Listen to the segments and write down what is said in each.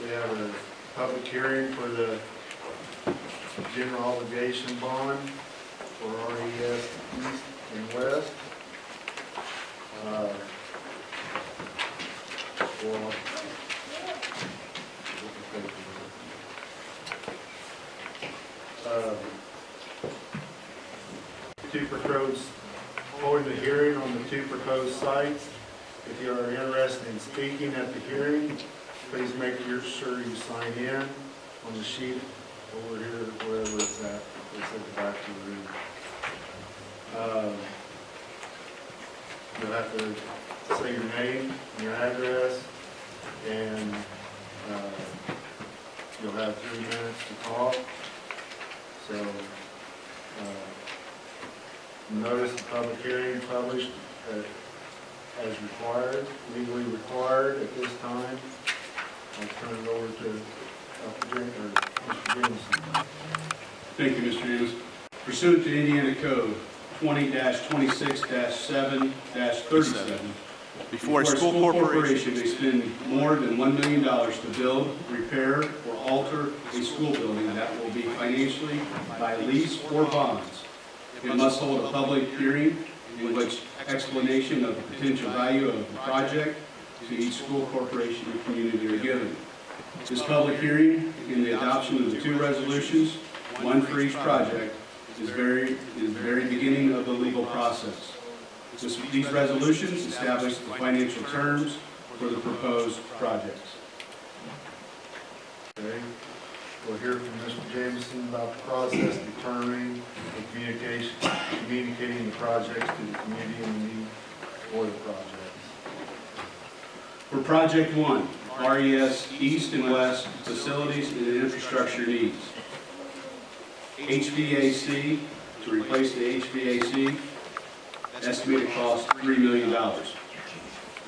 We have a public hearing for the general obligation bond for RCS East and West. Two proposed, holding the hearing on the two proposed sites. If you are interested in speaking at the hearing, please make sure you sign in on the sheet over here, wherever it's at. It's at the back of the room. You'll have to say your name, your address, and you'll have 3 minutes to talk. So, notice the public hearing published as required, legally required at this time. I'll turn it over to Mr. Jameson. Thank you, Mr. James. Pursuant to Indiana Code 20-26-7-37, before a school corporation may spend more than $1 million to build, repair, or alter a school building that will be financially by lease or bonds, it must hold a public hearing in which explanation of the potential value of the project to each school corporation and community are given. This public hearing and the adoption of the two resolutions, one for each project, is the very beginning of the legal process. These resolutions establish the financial terms for the proposed projects. Okay. We'll hear from Mr. Jameson about the process determining and communicating the projects to the community and the need for the projects. For Project 1, RES East and West Facilities and Infrastructure Needs. HVAC, to replace the HVAC, estimated cost $3 million.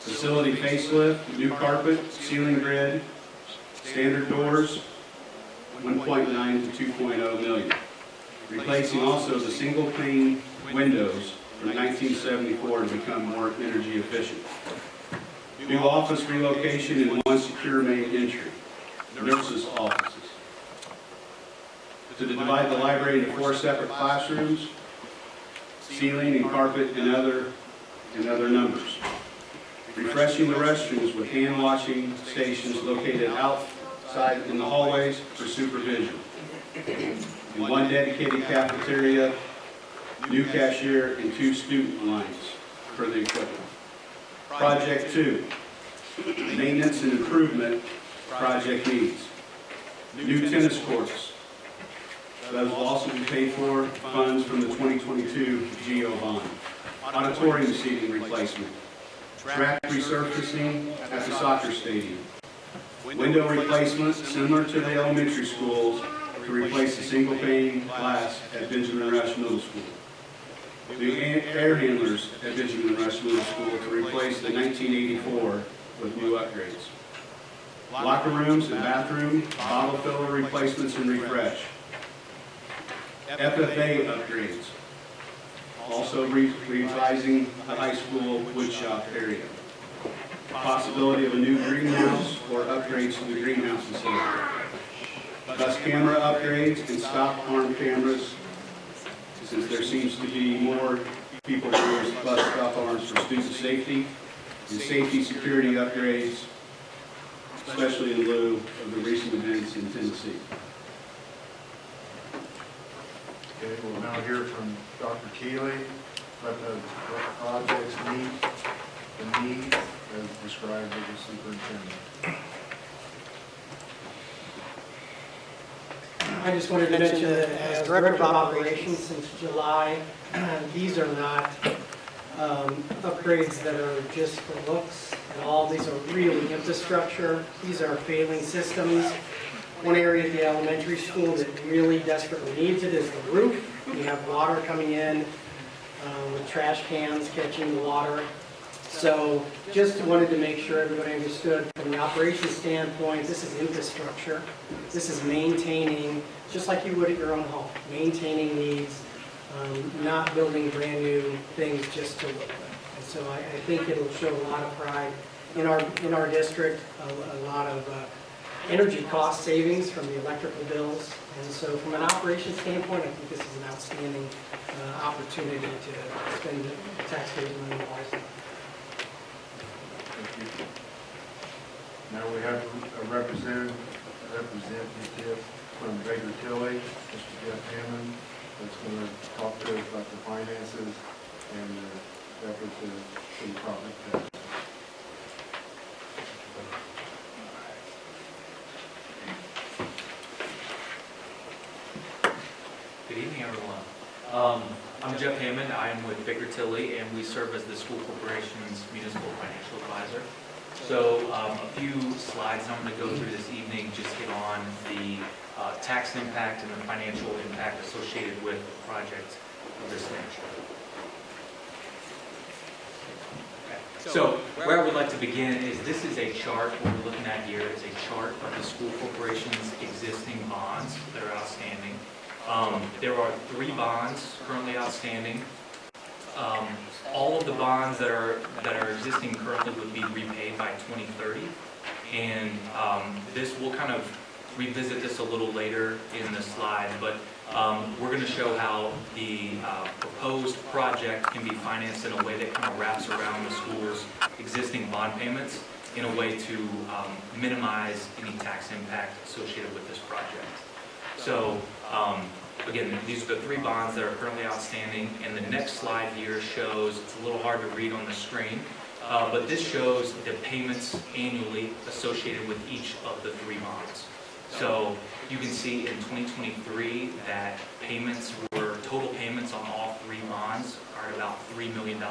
Facility facelift, new carpet, ceiling grid, standard doors, 1.9 to 2.0 million. Replacing also the single pane windows from 1974 to become more energy efficient. New office relocation and one secure main entry. Nurses' offices. To divide the library into 4 separate classrooms, ceiling and carpet and other numbers. Refreshing the restrooms with hand washing stations located outside in the hallways for supervision. And one dedicated cafeteria, new cashier, and 2 student lines for the equipment. Project 2, maintenance and improvement project needs. New tennis courts. Those will also be paid for funds from the 2022 GO bond. Auditorium seating replacement. Track resurfacing at the soccer stadium. Window replacement similar to the elementary schools to replace the single pane glass at Benjamin Rush Middle School. New air handlers at Benjamin Rush Middle School to replace the 1984 with new upgrades. Locker rooms and bathroom, bottle filler replacements and refresh. FFA upgrades. Also revising the high school woodshop area. Possibility of a new greenhouse or upgrades to the greenhouse facility. Bus camera upgrades and stop arm cameras, since there seems to be more people who use bus stop arms for student safety, and safety security upgrades, especially in lieu of the recent events in Tennessee. Okay, we'll now hear from Dr. Keeley. Let the projects meet the needs as described by the superintendent. I just wanted to mention that as Director of Operations since July, these are not upgrades that are just for looks at all. These are really infrastructure. These are failing systems. One area at the elementary school that really desperately needs it is the roof. We have water coming in with trash cans catching the water. So just wanted to make sure everybody understood from the operations standpoint, this is infrastructure. This is maintaining, just like you would at your own home, maintaining needs, not building brand new things just to look good. And so I think it'll show a lot of pride in our district, a lot of energy cost savings from the electrical bills. And so from an operations standpoint, I think this is an outstanding opportunity to spend the taxpayers' money wisely. Thank you. Now we have a representative from Baker Tilly, Mr. Jeff Hammond, that's going to talk to us about the finances and the efforts to the property tax. Good evening, everyone. I'm Jeff Hammond. I am with Baker Tilly, and we serve as the school corporation's municipal financial advisor. So a few slides I'm going to go through this evening just hit on the tax impact and the financial impact associated with a project of this nature. So where I would like to begin is this is a chart. What we're looking at here is a chart of the school corporation's existing bonds that are outstanding. There are 3 bonds currently outstanding. All of the bonds that are existing currently would be repaid by 2030, and this will kind of revisit this a little later in the slide, but we're going to show how the proposed project can be financed in a way that kind of wraps around the school's existing bond payments in a way to minimize any tax impact associated with this project. So again, these are the 3 bonds that are currently outstanding, and the next slide here shows, it's a little hard to read on the screen, but this shows the payments annually associated with each of the 3 bonds. So you can see in 2023 that total payments on all 3 bonds are at about $3 million.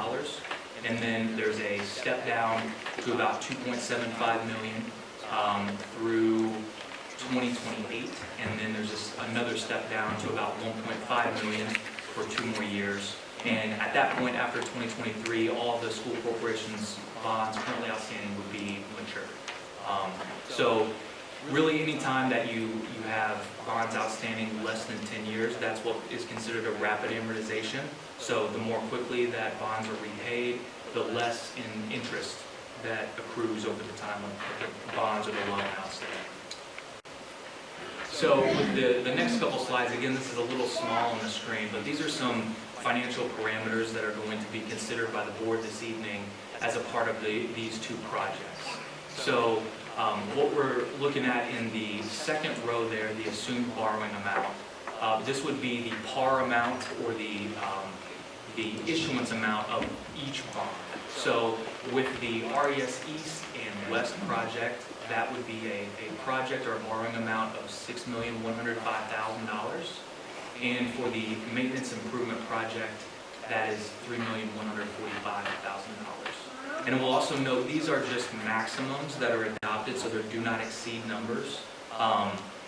And then there's a step down to about $2.75 million through 2028, and then there's another step down to about $1.5 million for 2 more years. And at that point, after 2023, all the school corporation's bonds currently outstanding would be mature. So really, any time that you have bonds outstanding less than 10 years, that's what is considered a rapid amortization. So the more quickly that bonds are repaid, the less in interest that accrues over the time of the bonds or the loan outstanding. So with the next couple slides, again, this is a little small on the screen, but these are some financial parameters that are going to be considered by the board this evening as a part of these 2 projects. So what we're looking at in the second row there, the assumed borrowing amount, this would be the par amount or the issuance amount of each bond. So with the RES East and West project, that would be a project or a borrowing amount of $6,105,000. And for the maintenance improvement project, that is $3,145,000. And we'll also note these are just maximums that are adopted, so they do not exceed numbers.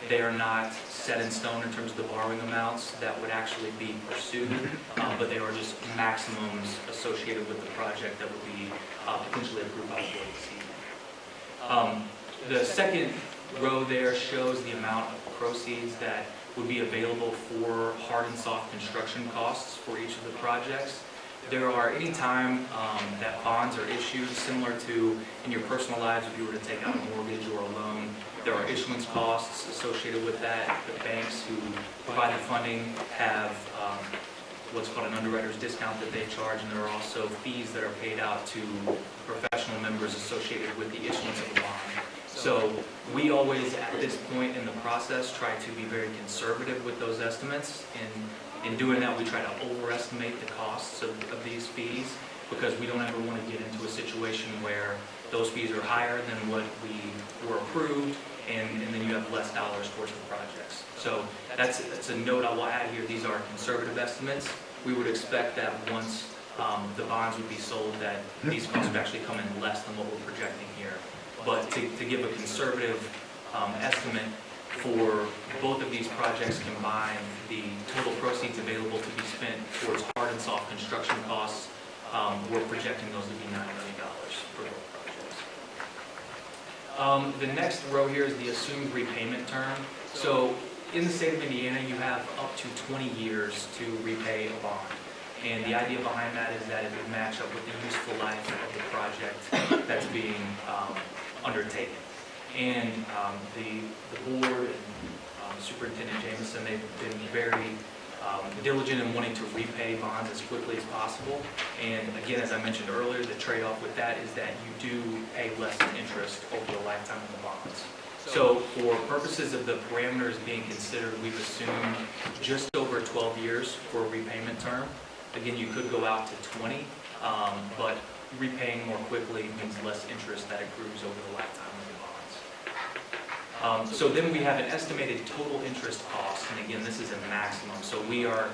They are not set in stone in terms of the borrowing amounts that would actually be pursued, but they are just maximums associated with the project that would be potentially approved by the board this evening. The second row there shows the amount of proceeds that would be available for hard and soft construction costs for each of the projects. There are, any time that bonds are issued, similar to in your personal lives, if you were to take out a mortgage or a loan, there are issuance costs associated with that. The banks who provide the funding have what's called an underwriter's discount that they charge, and there are also fees that are paid out to professional members associated with the issuance of a bond. So we always, at this point in the process, try to be very conservative with those estimates. In doing that, we try to overestimate the costs of these fees, because we don't ever want to get into a situation where those fees are higher than what we were approved, and then you have less dollars towards the projects. So that's a note I will add here. These are conservative estimates. We would expect that once the bonds would be sold, that these costs would actually come in less than what we're projecting here. But to give a conservative estimate for both of these projects combined, the total proceeds available to be spent towards hard and soft construction costs, we're projecting those to be $9 million for both projects. The next row here is the assumed repayment term. So in the state of Indiana, you have up to 20 years to repay a bond. And the idea behind that is that it would match up with the useful life of the project that's being undertaken. And the board and Superintendent Jameson, they've been very diligent in wanting to repay bonds as quickly as possible. And again, as I mentioned earlier, the trade-off with that is that you do pay less interest over the lifetime of the bonds. So for purposes of the parameters being considered, we've assumed just over 12 years for a repayment term. Again, you could go out to 20, but repaying more quickly means less interest that accrues over the lifetime of the bonds. So then we have an estimated total interest cost, and again, this is a maximum. So we are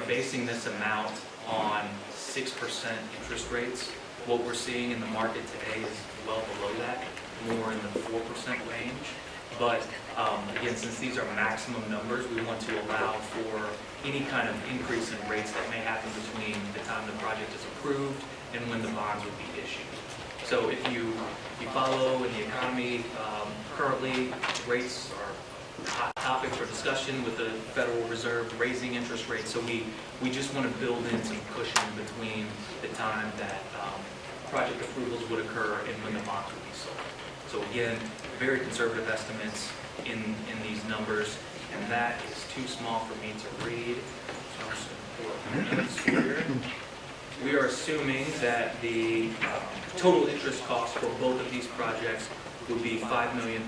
basing this amount on 6% interest rates. What we're seeing in the market today is well below that, more in the 4% range. But again, since these are maximum numbers, we want to allow for any kind of increase in rates that may happen between the time the project is approved and when the bonds would be issued. So if you follow in the economy, currently rates are hot topics for discussion with the Federal Reserve raising interest rates. So we just want to build in some cushion between the time that project approvals would occur and when the bonds would be sold. So again, very conservative estimates in these numbers, and that is too small for me to read. So I'm just going to pull up my notes here. We are assuming that the total interest cost for both of these projects would be $5,386,000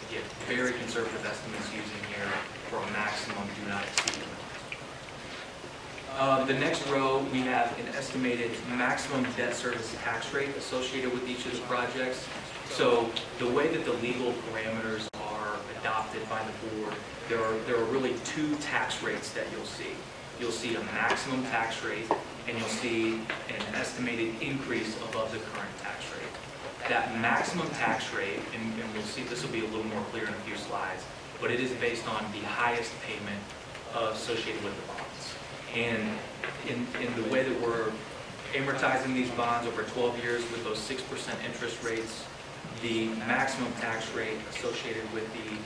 Again, very conservative estimates using here for a maximum do not exceed amount. The next row, we have an estimated maximum debt service tax rate associated with each of the projects. So the way that the legal parameters are adopted by the board, there are really two tax rates that you'll see. You'll see a maximum tax rate, and you'll see an estimated increase above the current tax rate. That maximum tax rate, and we'll see this will be a little more clear in a few slides, but it is based on the highest payment associated with the bonds. And in the way that we're amortizing these bonds over 12 years with those 6% interest rates, the maximum tax rate associated with the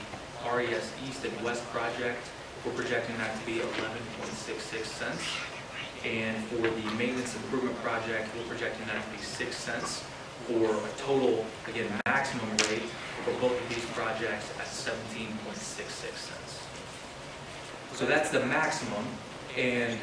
RES East and West project, we're projecting that to be 11.66 cents. And for the maintenance improvement project, we're projecting that to be 6 cents for a total, again, maximum rate for both of these projects at 17.66 cents. So that's the maximum, and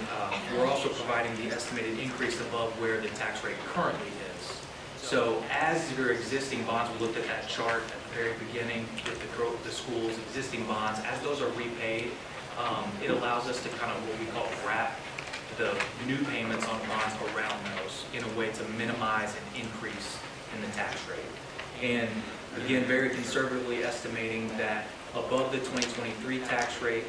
we're also providing the estimated increase above where the tax rate currently is. So as your existing bonds, we looked at that chart at the very beginning with the school's existing bonds, as those are repaid, it allows us to kind of what we call wrap the new payments on bonds around those in a way to minimize an increase in the tax rate. And again, very conservatively estimating that above the 2023 tax rate,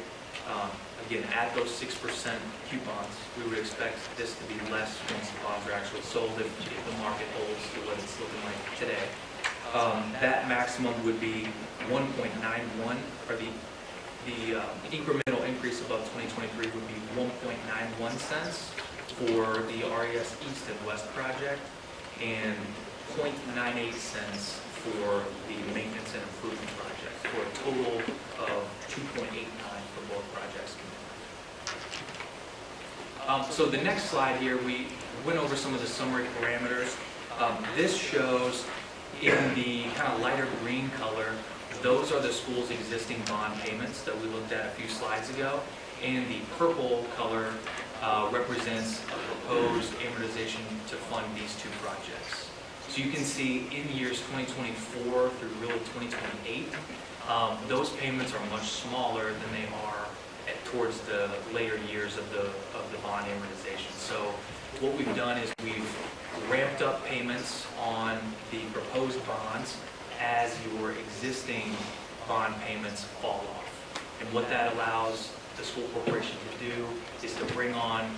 again, at those 6% coupons, we would expect this to be less once the bonds are actually sold if the market holds to what it's looking like today. That maximum would be 1.91, or the incremental increase above 2023 would be 1.91 cents for the RES East and West project, and 0.98 cents for the maintenance and improvement project, for a total of 2.89 for both projects. So the next slide here, we went over some of the summary parameters. This shows in the kind of lighter green color, those are the school's existing bond payments that we looked at a few slides ago, and the purple color represents a proposed amortization to fund these two projects. So you can see in years 2024 through really 2028, those payments are much smaller than they are towards the later years of the bond amortization. So what we've done is we've ramped up payments on the proposed bonds as your existing bond payments fall off. And what that allows the school corporation to do is to bring on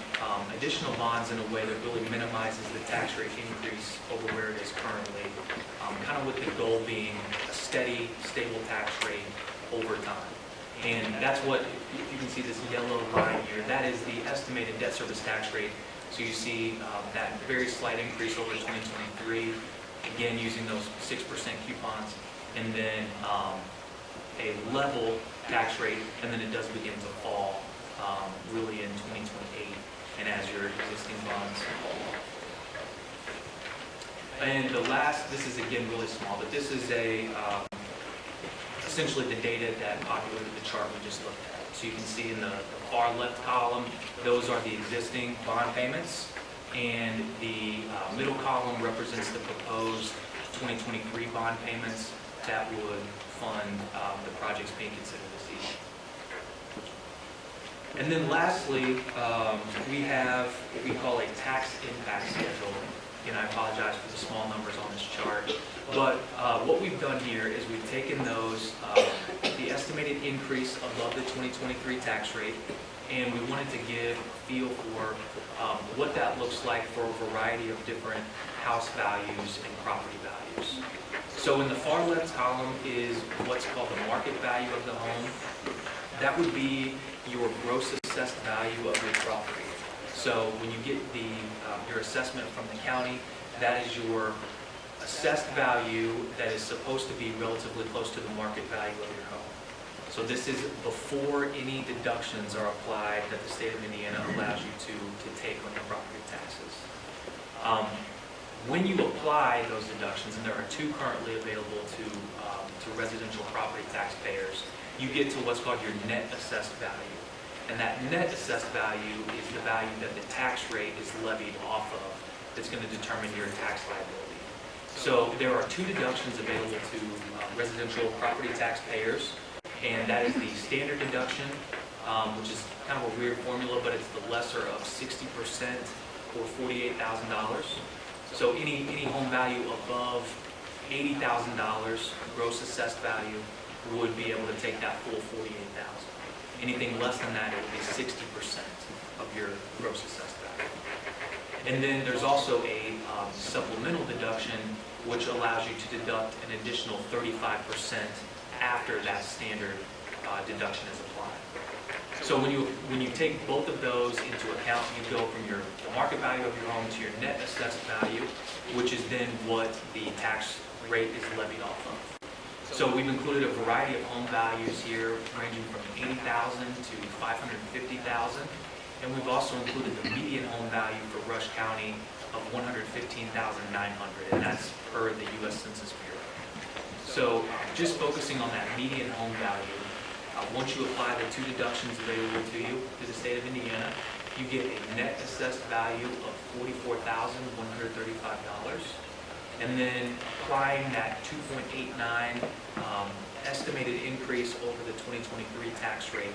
additional bonds in a way that really minimizes the tax rate increase over where it is currently, kind of with the goal being a steady, stable tax rate over time. And that's what, if you can see this yellow line here, that is the estimated debt service tax rate. So you see that very slight increase over 2023, again using those 6% coupons, and then a level tax rate, and then it does begin to fall really in 2028 and as your existing bonds. And the last, this is again really small, but this is essentially the data that populated the chart we just looked at. So you can see in the far left column, those are the existing bond payments, and the middle column represents the proposed 2023 bond payments that would fund the projects being considered this evening. And then lastly, we have what we call a tax impact schedule. And I apologize for the small numbers on this chart. But what we've done here is we've taken those, the estimated increase above the 2023 tax rate, and we wanted to give a feel for what that looks like for a variety of different house values and property values. So in the far left column is what's called the market value of the home. That would be your gross assessed value of your property. So when you get your assessment from the county, that is your assessed value that is supposed to be relatively close to the market value of your home. So this is before any deductions are applied that the state of Indiana allows you to take on your property taxes. When you apply those deductions, and there are two currently available to residential property taxpayers, you get to what's called your net assessed value. And that net assessed value is the value that the tax rate is levied off of that's going to determine your tax liability. So there are two deductions available to residential property taxpayers, and that is the standard deduction, which is kind of a weird formula, but it's the lesser of 60% or $48,000. So any home value above $80,000 gross assessed value would be able to take that full $48,000. Anything less than that, it would be 60% of your gross assessed value. And then there's also a supplemental deduction, which allows you to deduct an additional 35% after that standard deduction is applied. So when you take both of those into account, you go from the market value of your home to your net assessed value, which is then what the tax rate is levied off of. So we've included a variety of home values here, ranging from $80,000 to $550,000, and we've also included the median home value for Rush County of $115,900, and that's per the U.S. Census Bureau. So just focusing on that median home value, once you apply the two deductions available to you to the state of Indiana, you get a net assessed value of $44,135. And then applying that 2.89 estimated increase over the 2023 tax rate,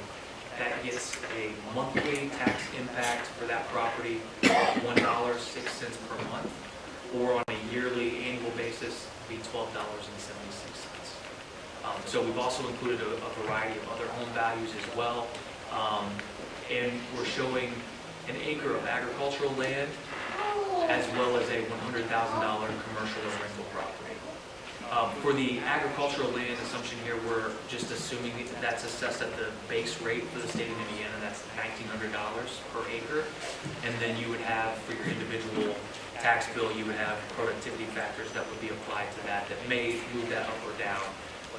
that gets a monthly tax impact for that property of $1.06 per month, or on a yearly annual basis, be $12.76. So we've also included a variety of other home values as well, and we're showing an acre of agricultural land as well as a $100,000 commercial or rental property. For the agricultural land assumption here, we're just assuming that's assessed at the base rate for the state of Indiana, that's $1,900 per acre. And then you would have, for your individual tax bill, you would have productivity factors that would be applied to that may move that up or down.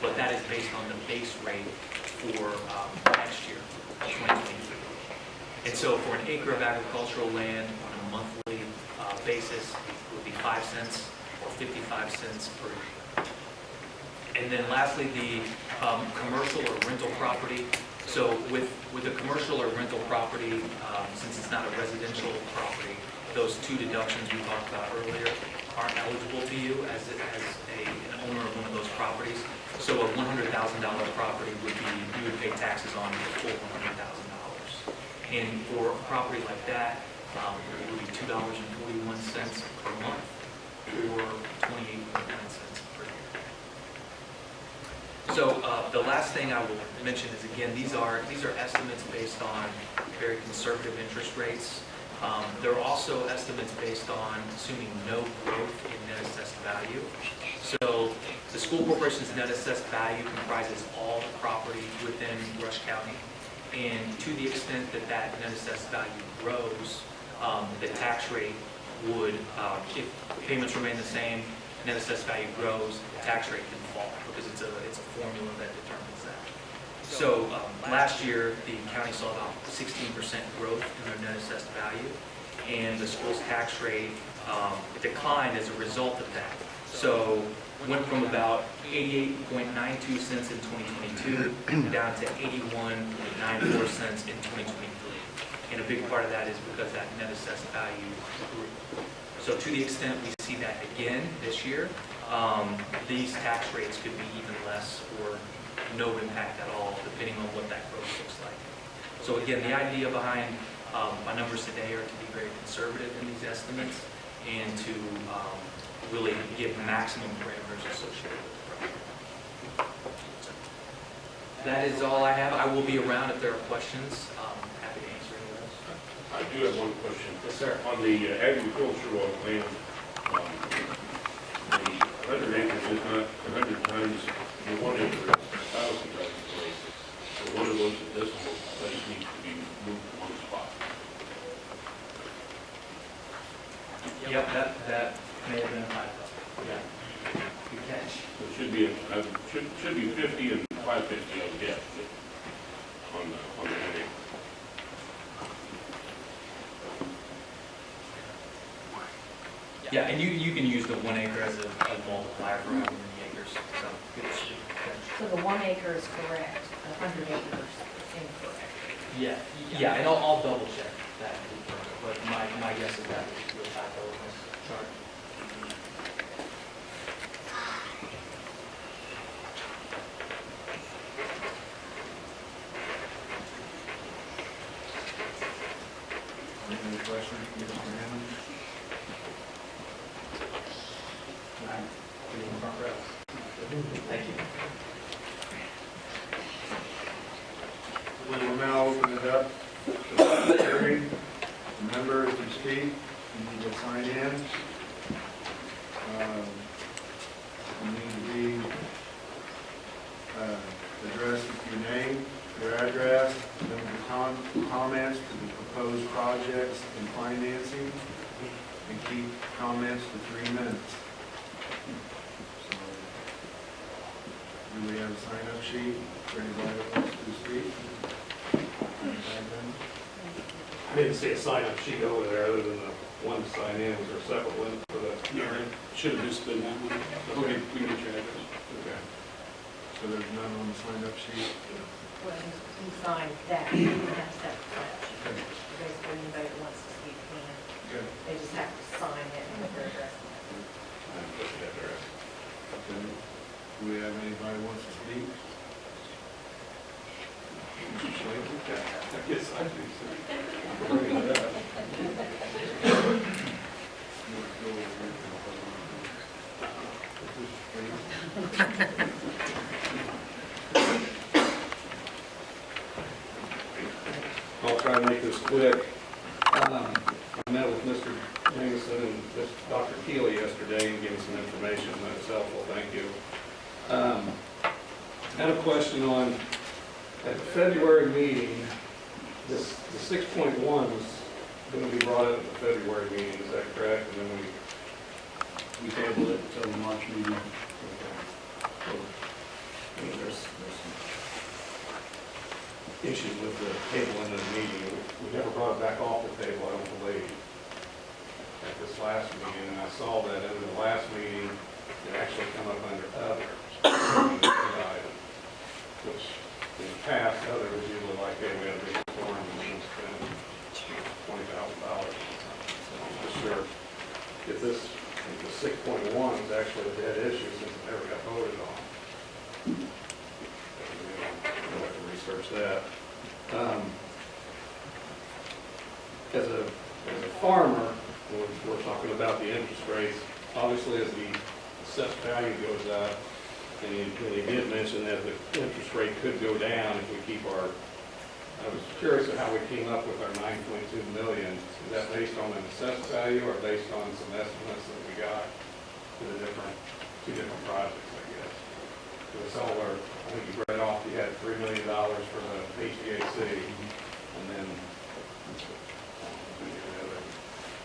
But that is based on the base rate for next year, 2023. And so for an acre of agricultural land on a monthly basis, it would be 5 cents or 55 cents per year. And then lastly, the commercial or rental property. So with a commercial or rental property, since it's not a residential property, those two deductions we talked about earlier aren't eligible to you as an owner of one of those properties. So a $100,000 property would be, you would pay taxes on the full $100,000. And for a property like that, it would be $2.41 per month or 28.9 cents per year. So the last thing I will mention is, again, these are estimates based on very conservative interest rates. There are also estimates based on assuming no growth in net assessed value. So the school corporation's net assessed value comprises all the property within Rush County. And to the extent that that net assessed value grows, the tax rate would, if payments remain the same, net assessed value grows, the tax rate can fall, because it's a formula that determines that. So last year, the county saw about 16% growth in their net assessed value, and the school's tax rate declined as a result of that. So went from about 88.92 cents in 2022 down to 81.94 cents in 2023. And a big part of that is because that net assessed value grew. So to the extent we see that again this year, these tax rates could be even less or no impact at all, depending on what that growth looks like. So again, the idea behind my numbers today are to be very conservative in these estimates and to really give maximum parameters associated with the project. That is all I have. I will be around if there are questions. Happy to answer any of those. I do have one question. Yes, sir. On the agricultural land, the 100 acres is not 100 times, the 1 acre is 1,000 times the acre. So one of those decimals just needs to be moved to one spot. Yep, that may have been a typo. Yeah. Good catch. So it should be 50 and 550, I would guess, on the 1 acre. Yeah, and you can use the 1 acre as a multiplier for however many acres. So good catch. So the 1 acre is correct, the 100 acres is incorrect. Yeah, and I'll double check that, but my guess is that was a typo in this chart. Any questions, Mr. Hammond? Thank you. We will now open it up to the hearing. Remember, if you speak, you need to sign in. You need to be addressed with your name, your address, limit your comments to the proposed projects and financing, and keep comments to 3 minutes. So, do we have a sign-up sheet for anybody that wants to speak? I didn't see a sign-up sheet over there other than the one to sign in. Was there a separate one for the hearing? Should have just been that one. Okay, we can get your address. Okay. So there's none on the sign-up sheet? Well, he signed that, he didn't have separate sign sheet. Basically, anybody that wants to speak can, Good. they just have to sign it and put their address on it. I didn't put the address. Okay. Do we have anybody who wants to speak? Mr. Slater? I guess I do, sir. I'm bringing it up. I'll try to make this quick. I met with Mr. Jameson and Dr. Keeley yesterday and gave me some information that's helpful. Thank you. Had a question on, at the February meeting, the 6.1 was going to be brought up at the February meeting, is that correct? And then We tabled it until the March meeting. there's some issues with the table in the meeting. We never brought it back off the table, I don't believe, at this last meeting. And I saw that in the last meeting, it actually come up under other, item, which in the past, other was usually like, hey, we had a big storm and we spent $20,000. So I'm not sure if the 6.1 is actually a dead issue since it never got voted on. We'll have to research that. As a farmer, when we're talking about the interest rates, obviously as the assessed value goes up, and he did mention that the interest rate could go down if we keep our, I was curious at how we came up with our 9.2 million. Is that based on an assessed value or based on some estimates that we got for the two different projects, I guess? For the solar, I think you read off, you had $3 million for the HVAC, and then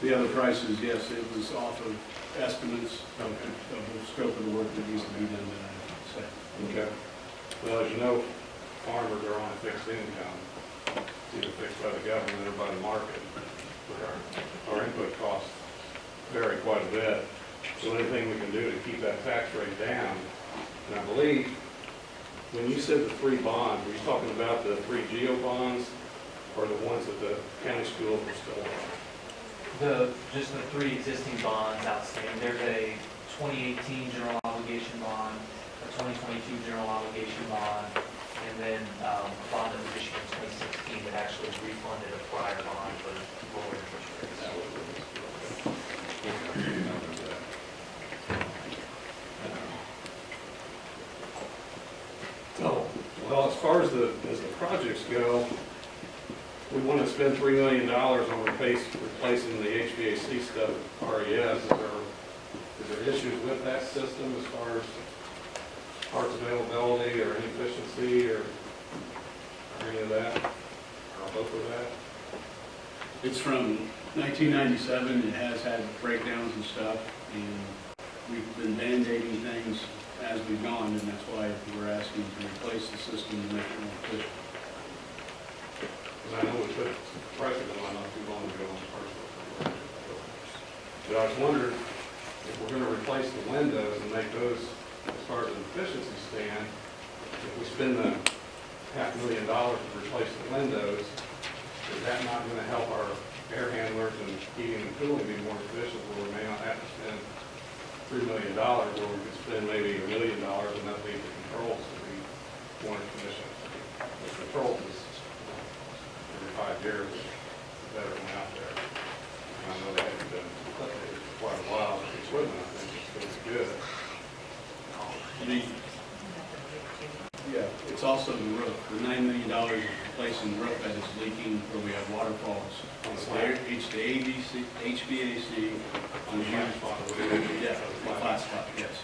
The other prices, yes, it was off of estimates of the scope of the work that needs to be done, that I say. Okay. Well, as you know, farmers are on a fixed income, either fixed by the government or by the market. But our input costs vary quite a bit. So anything we can do to keep that tax rate down, and I believe, when you said the 3 bonds, were you talking about the 3 GEO bonds or the ones that the county schools were still on? Just the 3 existing bonds outstanding. There's a 2018 general obligation bond, a 2022 general obligation bond, and then a bond that was issued in 2016 that actually refunded a prior bond for lower interest rates. Oh, well, as far as the projects go, we want to spend $3 million on replacing the HVAC stuff at RES. Is there issues with that system as far as parts availability or inefficiency or any of that? Or both of that? It's from 1997, it has had breakdowns and stuff, and we've been band-aiding things as we've gone, and that's why we're asking to replace the system to make it more efficient. Because I know we put pressure on not too long ago on the first one. But I was wondering, if we're going to replace the windows and make those, as far as an efficiency stand, if we spend the $500,000 to replace the windows, is that not going to help our air handlers and heating and cooling be more efficient, where we may not have to spend $3 million, where we could spend maybe $1 million and that leave the controls to be more efficient? The controls is every 5 years, better one out there. And I know they haven't been updated for quite a while, but the equipment, I think, is still good. Yeah, it's also the roof. The $9 million is replacing the roof that is leaking where we have waterfalls. It's the HVAC on the flat spot. Yeah, the flat spot, yes.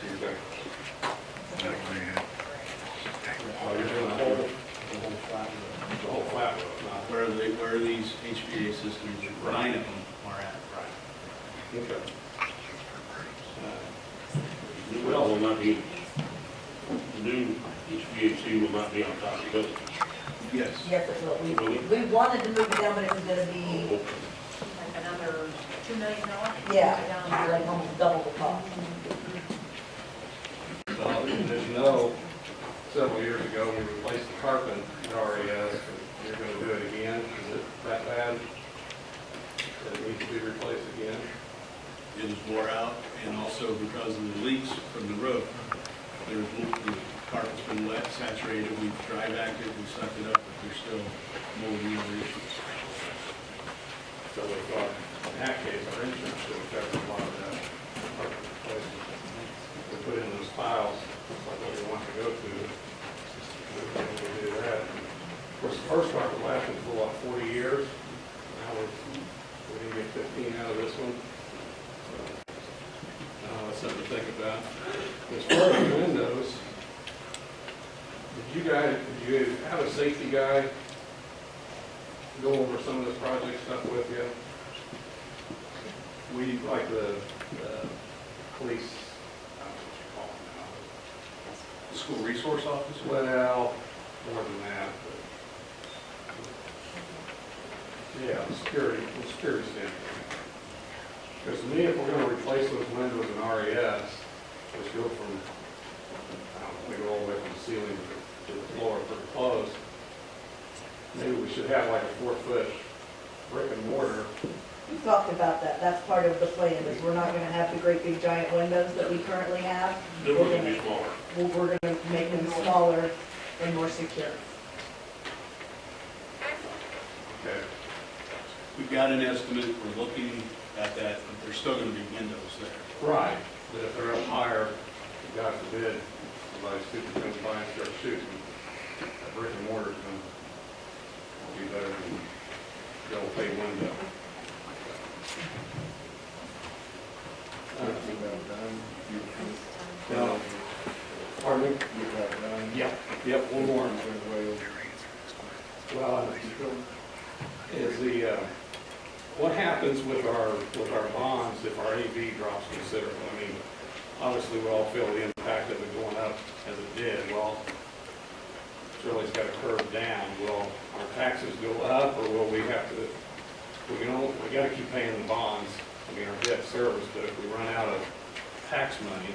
Oh, you're doing the whole flat roof, not Where these HVAC systems, 9 of them are at. okay. Well, will not be, the new HVAC will not be on top of the building. Yes. Yes, it will. We wanted to move it down, but it was gonna be, Like another $2 million? yeah, like almost double the cost. Well, as you know, several years ago, we replaced the carpet at RES. You're going to do it again. Is it that bad? That it needs to be replaced again? It is wore out, and also because of the leaks from the roof, the carpet's been wet, saturated, we've dry vacuumed it, we sucked it up, but there's still mold and other issues. So we thought, in that case, our insurance should have covered a lot of that carpet replacement. We put in those piles, like what we want to go to. We do that. Of course, the first carpet lasted for about 40 years. Now we didn't get 15 out of this one. That's something to think about. As far as the windows, did you have a safety guy go over some of this project stuff with you? We, like the police, I don't know what you call them now. The school resource officer? Well, more than that, but yeah, the security standpoint. Because to me, if we're going to replace those windows in RES, which go from, I don't know, they go all the way from the ceiling to the floor pretty close, maybe we should have like a 4-foot brick and mortar. We talked about that, that's part of the plan, is we're not gonna have the great big giant windows that we currently have. Then we're going to be smaller. We're gonna make them smaller and more secure. Okay. We've got an estimate, we're looking at that, but there's still gonna be windows there. Right. But if they're up higher, God forbid, somebody stupid comes by and starts shooting, a brick and mortar's going to be better than the old pay window. No. Pardon me? Yep, one more. Well, is what happens with our bonds if our AV drops considerably? I mean, obviously, we all feel the impact of it going up as it did. Well, surely it's got to curve down. Will our taxes go up, or will we have to, we got to keep paying the bonds, I mean, our debt service, but if we run out of tax money,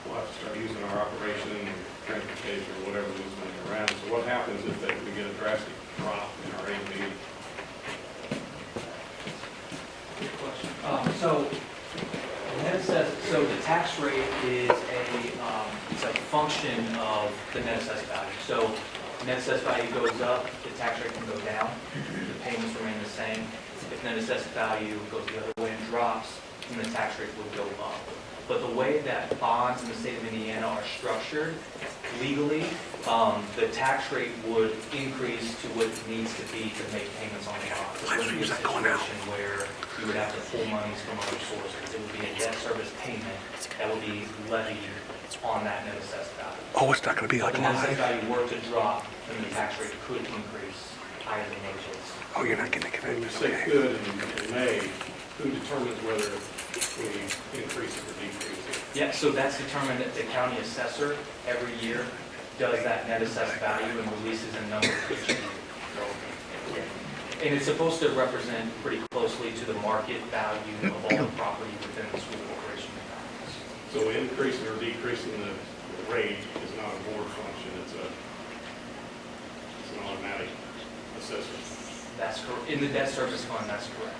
we'll have to start using our operation and transportation or whatever moves money around. So what happens if we get a drastic drop in our AV? Good question. So the tax rate is it's a function of the net assessed value. So net assessed value goes up, the tax rate can go down, the payments remain the same. If net assessed value goes the other way and drops, then the tax rate will go up. But the way that bonds in the state of Indiana are structured legally, the tax rate would increase to what it needs to be to make payments on the bond. It wouldn't be a situation where you would have to pull monies from other sources. It would be a debt service payment that would be levied on that net assessed value. Oh, it's not going to be If like the net assessed live. value were to drop, then the tax rate could increase higher than what it is. Oh, you're not getting the When you commitment. say Okay. could and may, who determines whether we increase it or decrease it? Yeah, so that's determined that the county assessor every year does that net assessed value and releases a number each year. And it's supposed to represent pretty closely to the market value of all the property within the school corporation. So increasing or decreasing the rate is not a board function, it's an automatic assessment. That's correct. In the debt service fund, that's correct.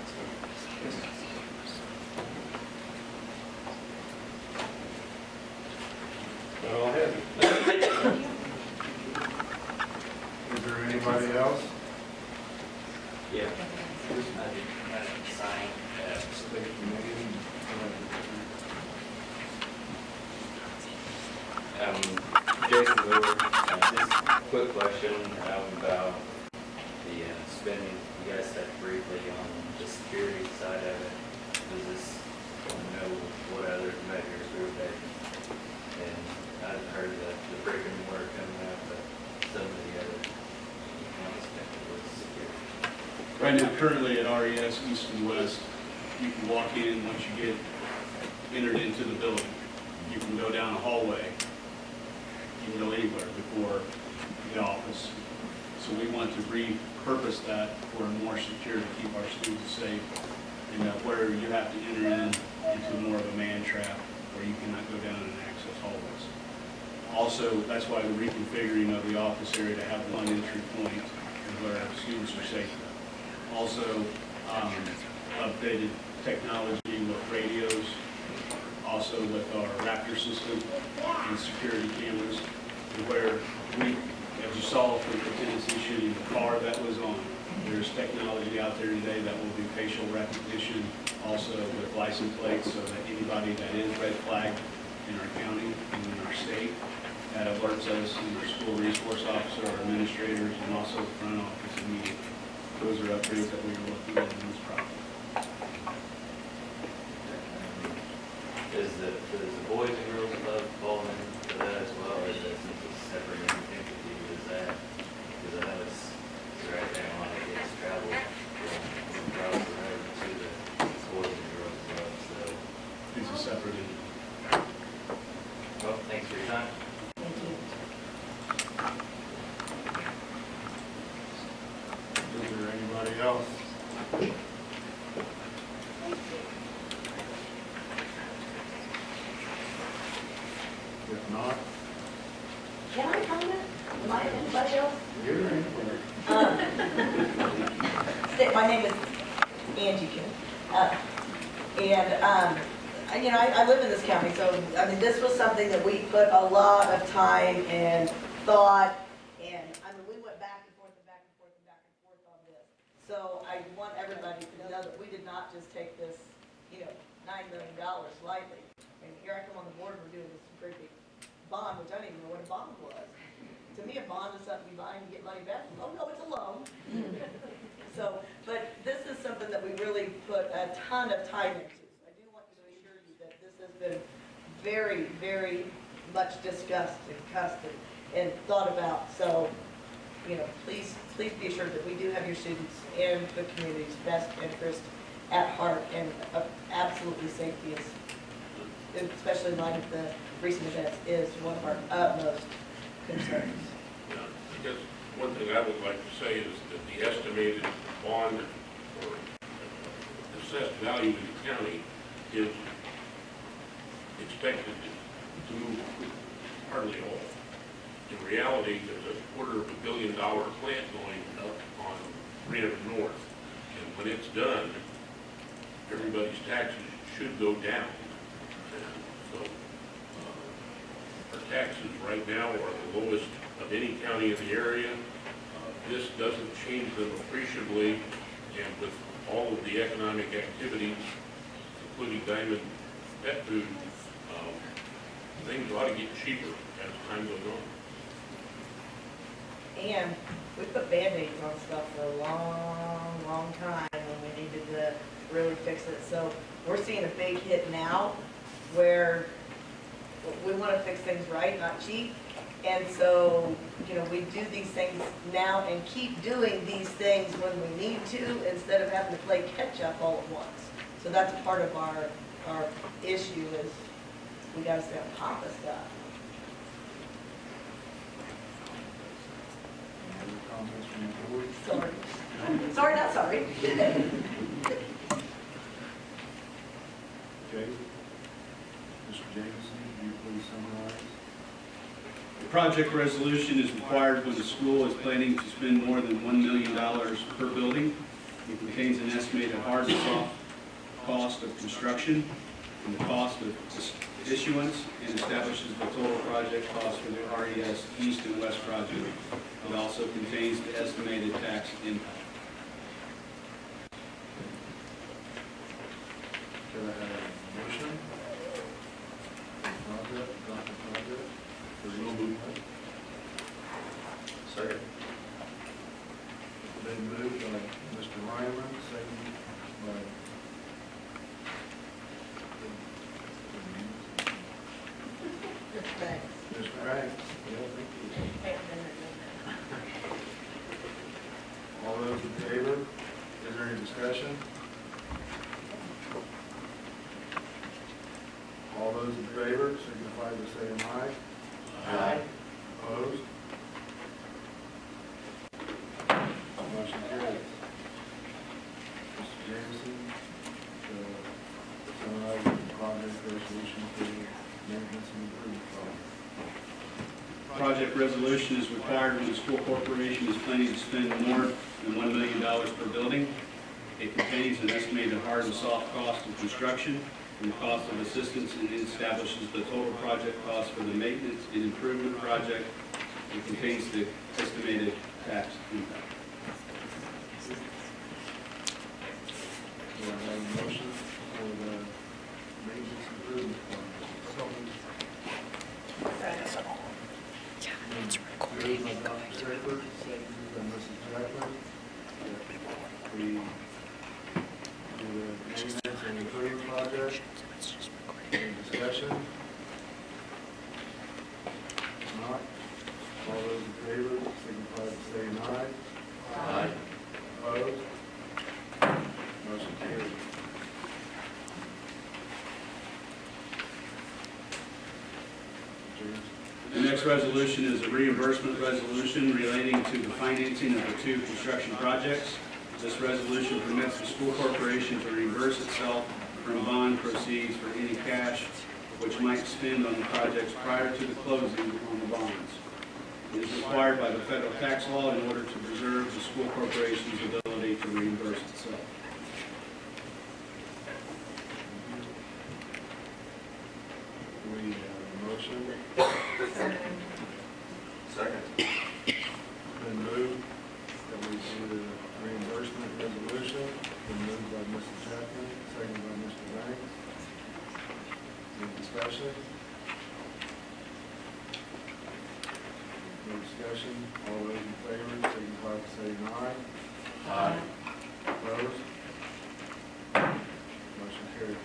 Go ahead. Is there anybody else? Yeah. I didn't sign. Jason Moore, just a quick question about the spending. You guys touched briefly on the security side of it. Does this know what other measures we were taking? And I've heard that the brick and mortar coming out, but some of the other unexpected was security. Right now, currently at RES East and West, you can walk in once you get entered into the building. You can go down a hallway. You can go anywhere before the office. So we want to repurpose that for more secure to keep our students safe. And where you have to enter into more of a man trap where you cannot go down and access hallways. Also, that's why we're reconfiguring of the office area to have one entry point and where our students are safe. Also, updated technology with radios, also with our Raptor system and security cameras, and where we, as you saw from the Tennessee shooting, the car that was on, there's technology out there today that will do facial recognition, also with license plates, so that anybody that is red flagged in our county and in our state, that alerts us and our school resource officer, our administrators, and also the front office immediately. Those are upgrades that we are looking at in this project. Does the Boys and Girls Club fall into that as well, or is that since it's separate entity, is that, because I know it's right there on it, it's travel from across the road to the Boys and Girls Club, so. It's a separate entity. Well, thanks for your time. Thank you. Is there anybody else? If not, Can I comment? Am I anybody else? you're anybody. My name is Angie Kim. I live in this county, so, I mean, this was something that we put a lot of time and thought, and, I mean, we went back and forth and back and forth and back and forth on this. So I want everybody to know that we did not just take this, $9 million lightly. And here I come on the board, we're doing this great big bond, which I didn't even know what a bond was. To me, a bond is something you buy and you get money back. Oh, no, it's a loan. So, but this is something that we really put a ton of time into. So I do want to assure you that this has been very, very much discussed and cussed and thought about. So please be assured that we do have your students and the community's best interest at heart, and absolutely safety is, especially in light of the recent events, is one of our utmost concerns. Yeah, I guess one thing I would like to say is that the estimated bond or assessed value in the county is expected to move hardly all. In reality, there's a $250 million plant going up on 300 North, and when it's done, everybody's taxes should go down. And so, our taxes right now are the lowest of any county in the area. This doesn't change them appreciably, and with all of the economic activities, including Diamond Pet Food, things ought to get cheaper as time goes on. And we put Band-Aids on stuff for a long, long time when we needed to really fix it. So we're seeing a big hit now where we want to fix things right, not cheap. And so, we do these things now and keep doing these things when we need to instead of having to play catch up all at once. So that's part of our issue is we got to stay on top of stuff. Any other comments from the board? Sorry. Sorry, not sorry. Okay. Mr. Jameson, will you please summarize? The project resolution is required when the school is planning to spend more than $1 million per building. It contains an estimated hard and soft cost of construction and the cost of issuance, and establishes the total project cost for the RES East and West project. It also contains the estimated tax impact. Can I have a motion? Project, Dr. Project, for the movement. Second. Been moved by Mr. Ryman, second by Thanks. Mr. Banks. All those in favor? Is there any discussion? All those in favor signify by saying aye. Aye. Opposed? Motion carries. Mr. Jameson, summarize the project resolution for the maintenance and improvement fund. Project resolution is required when the school corporation is planning to spend more than $1 million per building. It contains an estimated hard and soft cost of construction and the cost of assistance, and it establishes the total project cost for the maintenance and improvement project. It contains the estimated tax impact. Do I have a motion for the maintenance improvement fund? Moved by Dr. Shepherd, seconded by Mrs. Jackman. We do the maintenance and improvement project. Any discussion? If not, all those in favor signify by saying aye. Aye. Opposed? Motion carried. James? The next resolution is a reimbursement resolution relating to the financing of the two construction projects. This resolution permits the school corporation to reimburse itself from bond proceeds for any cash which might spend on the projects prior to the closing on the bonds. It is required by the federal tax law in order to preserve the school corporation's ability to reimburse itself. We have a motion. Second. Been moved that we do the reimbursement resolution. Been moved by Mrs. Chapman, seconded by Mr. Banks. Any discussion? No discussion. All those in favor, signify by saying aye. Aye. Opposed? Motion carried.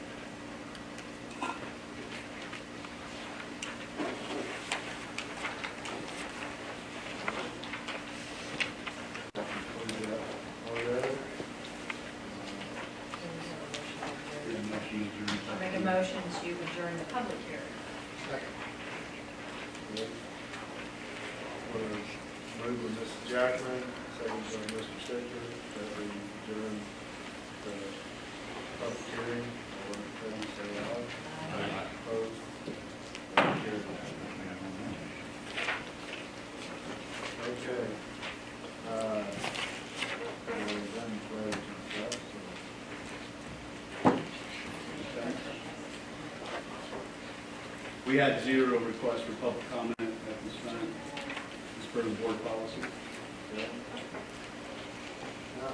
to adjourn the public hearing. Move with Mrs. Jackman, second by Mr. Sticker, that we adjourn the public hearing. All in favor, say aye. Aye. Opposed? Motion carried. Okay. We're done pledge and stuff, so. Okay. We had 0 requests for public comment at this time, as per the board policy. Okay. Now,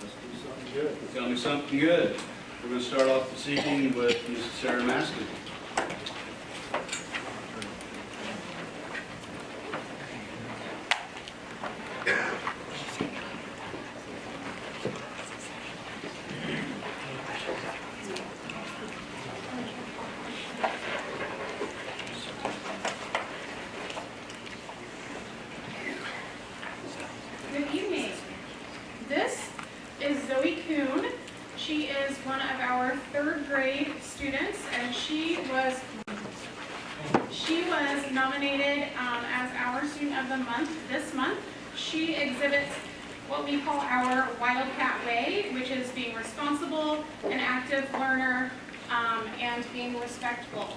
let's do something good. Tell me something good. We're going to start off this evening with Mrs. Sarah Maskin. Good evening. This is Zoe Kuhn. She is one of our 3rd grade students, and she was nominated as our student of the month this month. She exhibits what we call our Wildcat Way, which is being responsible, an active learner, and being respectful.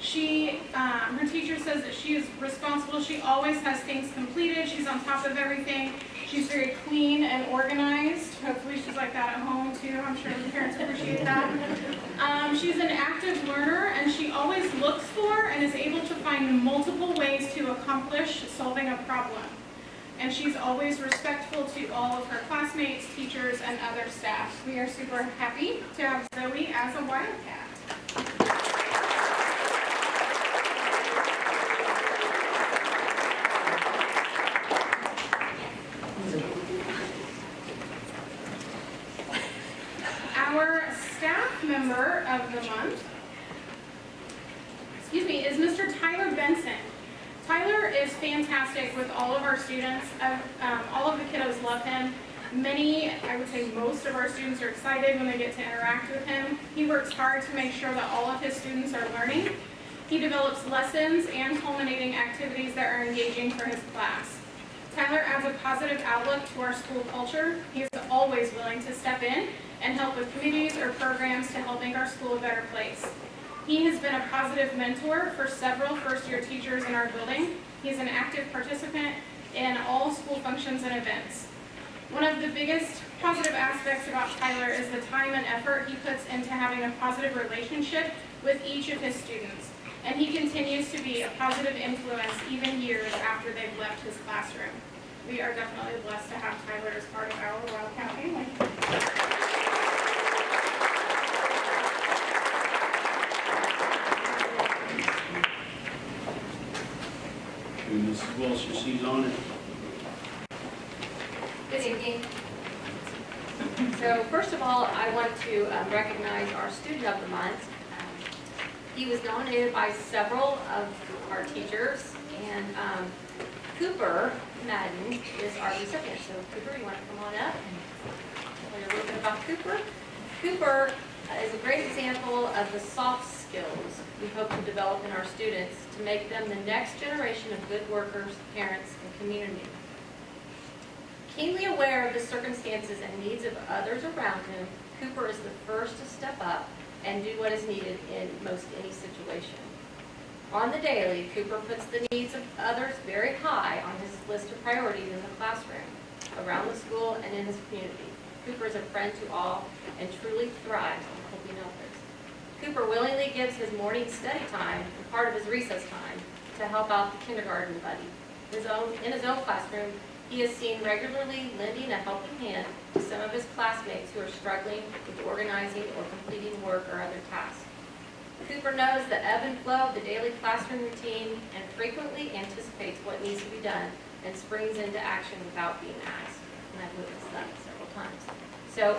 Her teacher says that she is responsible. She always has things completed. She's on top of everything. She's very clean and organized. Hopefully she's like that at home too. I'm sure the parents appreciate that. She's an active learner, and she always looks for and is able to find multiple ways to accomplish solving a problem. And she's always respectful to all of her classmates, teachers, and other staff. We are super happy to have Zoe as a Wildcat. Our staff member of the month, is Mr. Tyler Benson. Tyler is fantastic with all of our students. All of the kiddos love him. Many, I would say most of our students are excited when they get to interact with him. He works hard to make sure that all of his students are learning. He develops lessons and culminating activities that are engaging for his class. Tyler adds a positive outlook to our school culture. He is always willing to step in and help with committees or programs to help make our school a better place. He has been a positive mentor for several first-year teachers in our building. He's an active participant in all school functions and events. One of the biggest positive aspects about Tyler is the time and effort he puts into having a positive relationship with each of his students. And he continues to be a positive influence even years after they've left his classroom. We are definitely blessed to have Tyler as part of our Wildcat family. And Mrs. Wilson, she's on it. Good evening. So first of all, I want to recognize our student of the month. He was nominated by several of our teachers, and Cooper Madden is our recipient. So Cooper, you want to come on up and tell you a little bit about Cooper? Cooper is a great example of the soft skills we hope to develop in our students to make them the next generation of good workers, parents, and community. Keenly aware of the circumstances and needs of others around him, Cooper is the first to step up and do what is needed in most any situation. On the daily, Cooper puts the needs of others very high on his list of priorities in the classroom, around the school, and in his community. Cooper is a friend to all and truly thrives on helping others. Cooper willingly gives his morning study time and part of his recess time to help out the kindergarten buddy. In his own classroom, he is seen regularly lending a helping hand to some of his classmates who are struggling with organizing or completing work or other tasks. Cooper knows the ebb and flow of the daily classroom routine and frequently anticipates what needs to be done and springs into action without being asked. And I've witnessed that several times. So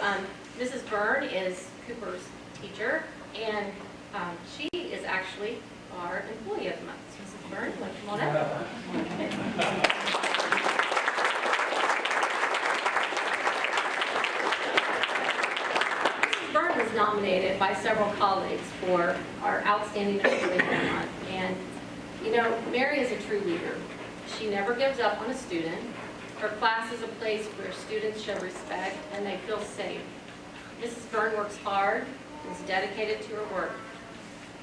Mrs. Byrne is Cooper's teacher, and she is actually our employee of the month. So Mrs. Byrne, you want to come on up? Mrs. Byrne was nominated by several colleagues for our Outstanding Employee of the Month. And, you know, Mary is a true leader. She never gives up on a student. Her class is a place where students show respect and they feel safe. Mrs. Byrne works hard and is dedicated to her work.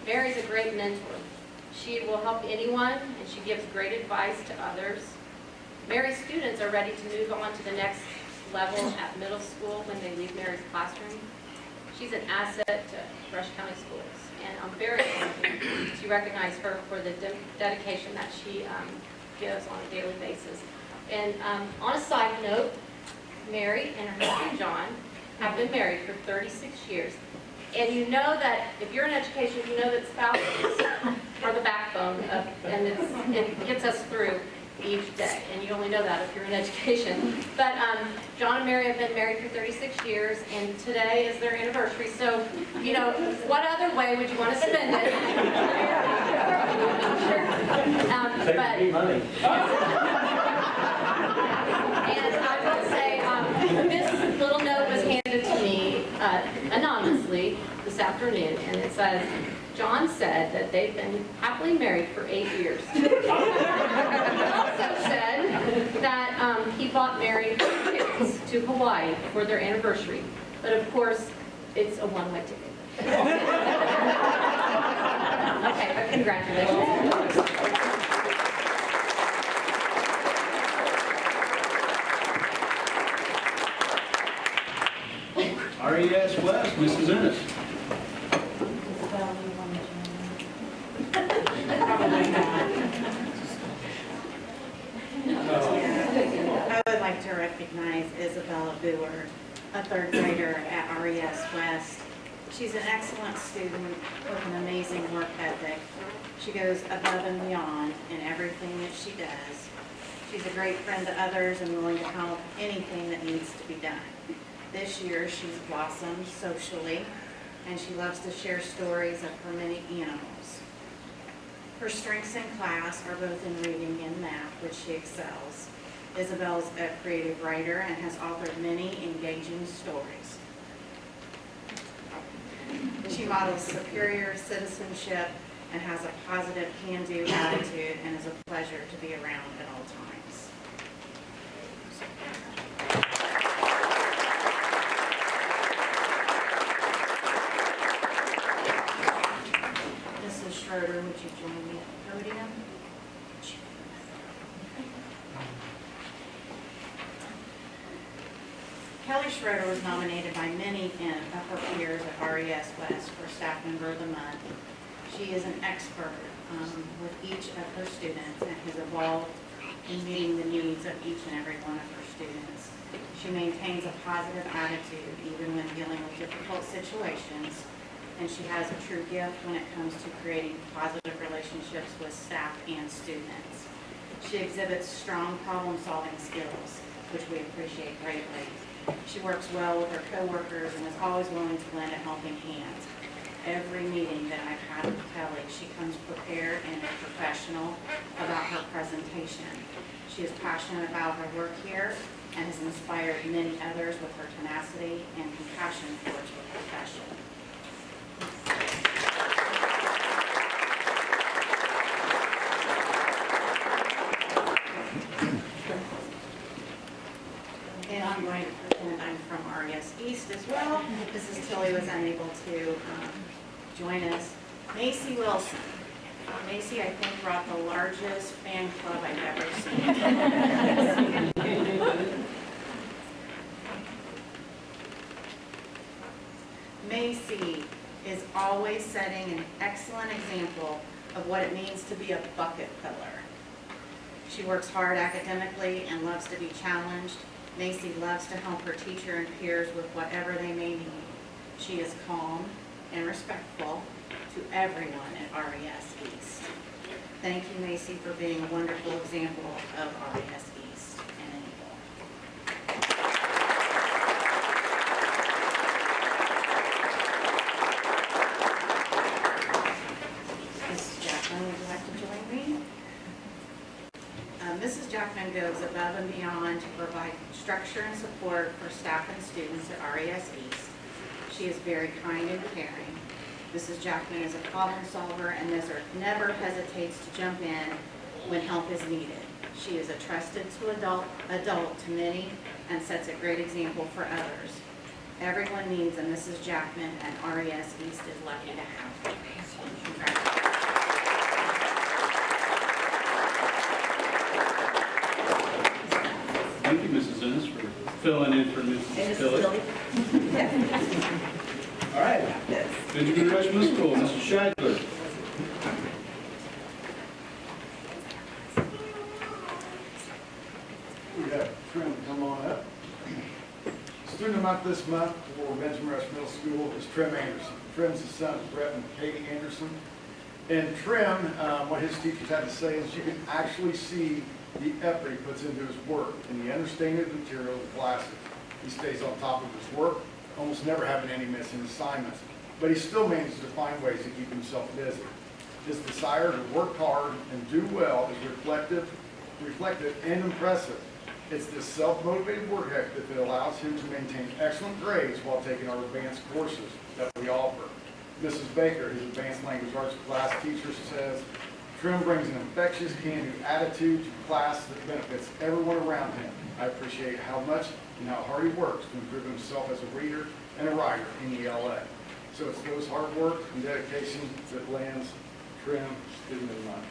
Mary's a great mentor. She will help anyone, and she gives great advice to others. Mary's students are ready to move on to the next level at middle school when they leave Mary's classroom. She's an asset to Rush County Schools, and I'm very happy to recognize her for the dedication that she gives on a daily basis. And on a side note, Mary and her husband John have been married for 36 years. And you know that if you're in education, you know that spouses are the backbone of, and it gets us through each day. And you only know that if you're in education. But John and Mary have been married for 36 years, and today is their anniversary. So, you know, what other way would you want to spend it? But money. and I will say, this little note was handed to me anonymously this afternoon, and it says, John said that they've been happily married for 8 years. He also said that he bought Mary tickets to Hawaii for their anniversary, but of course, it's a one-way ticket. Okay, but congratulations. RES West, Mrs. Ennis. I would like to recognize Isabella Boer, a third grader at RES West. She's an excellent student with an amazing work ethic. She goes above and beyond in everything that she does. She's a great friend to others and willing to help anything that needs to be done. This year, she's blossomed socially, and she loves to share stories of her many animals. Her strengths in class are both in reading and math, which she excels. Isabel's a creative writer and has authored many engaging stories. She models superior citizenship and has a positive can-do attitude and is a pleasure to be around at all times. Mrs. Schroeder, would you join me at the podium? Kelly Schroeder was nominated by many of her peers at RES West for Staff Member of the Month. She is an expert with each of her students and has evolved in meeting the needs of each and every one of her students. She maintains a positive attitude even when dealing with difficult situations, and she has a true gift when it comes to creating positive relationships with staff and students. She exhibits strong problem-solving skills, which we appreciate greatly. She works well with her coworkers and is always willing to lend a helping hand. Every meeting that I've had with Kelly, she comes prepared and professional about her presentation. She is passionate about her work here and has inspired many others with her tenacity and compassion towards her profession. And I'm going to pretend I'm from RES East as well. Mrs. Tilley was unable to join us. Macy Wilson. Macy, I think, brought the largest fan club I've ever seen. Macy is always setting an excellent example of what it means to be a bucket filler. She works hard academically and loves to be challenged. Macy loves to help her teacher and peers with whatever they may need. She is calm and respectful to everyone at RES East. Thank you, Macy, for being a wonderful example of RES East and Enable. Mrs. Jackman, would you like to join me? Mrs. Jackman goes above and beyond to provide structure and support for staff and students at RES East. She is very kind and caring. Mrs. Jackman is a problem solver and never hesitates to jump in when help is needed. She is a trusted adult to many and sets a great example for others. Everyone needs a Mrs. Jackman, and RES East is lucky to have her. Congratulations. Thank you, Mrs. Ennis, for filling in for Mrs. Tilley. All right. Benjamin Rush Middle School, Mrs. Scheidler. We have Trim come on up. Student of the month this month for Benjamin Rush Middle School is Trim Anderson. Trim's the son of Brett and Katie Anderson. And Trim, what his teachers had to say is you can actually see the effort he puts into his work and the understanding of the material of the classes. He stays on top of his work, almost never having any missing assignments, but he still manages to find ways to keep himself busy. His desire to work hard and do well is reflective and impressive. It's this self-motivated work ethic that allows him to maintain excellent grades while taking our advanced courses that we offer. Mrs. Baker, his advanced language arts class teacher, says, Trim brings an infectious, can-do attitude to class that benefits everyone around him. I appreciate how much and how hard he works to improve himself as a reader and a writer in ELA. So it's those hard work and dedication that lands Trim Student of the Month.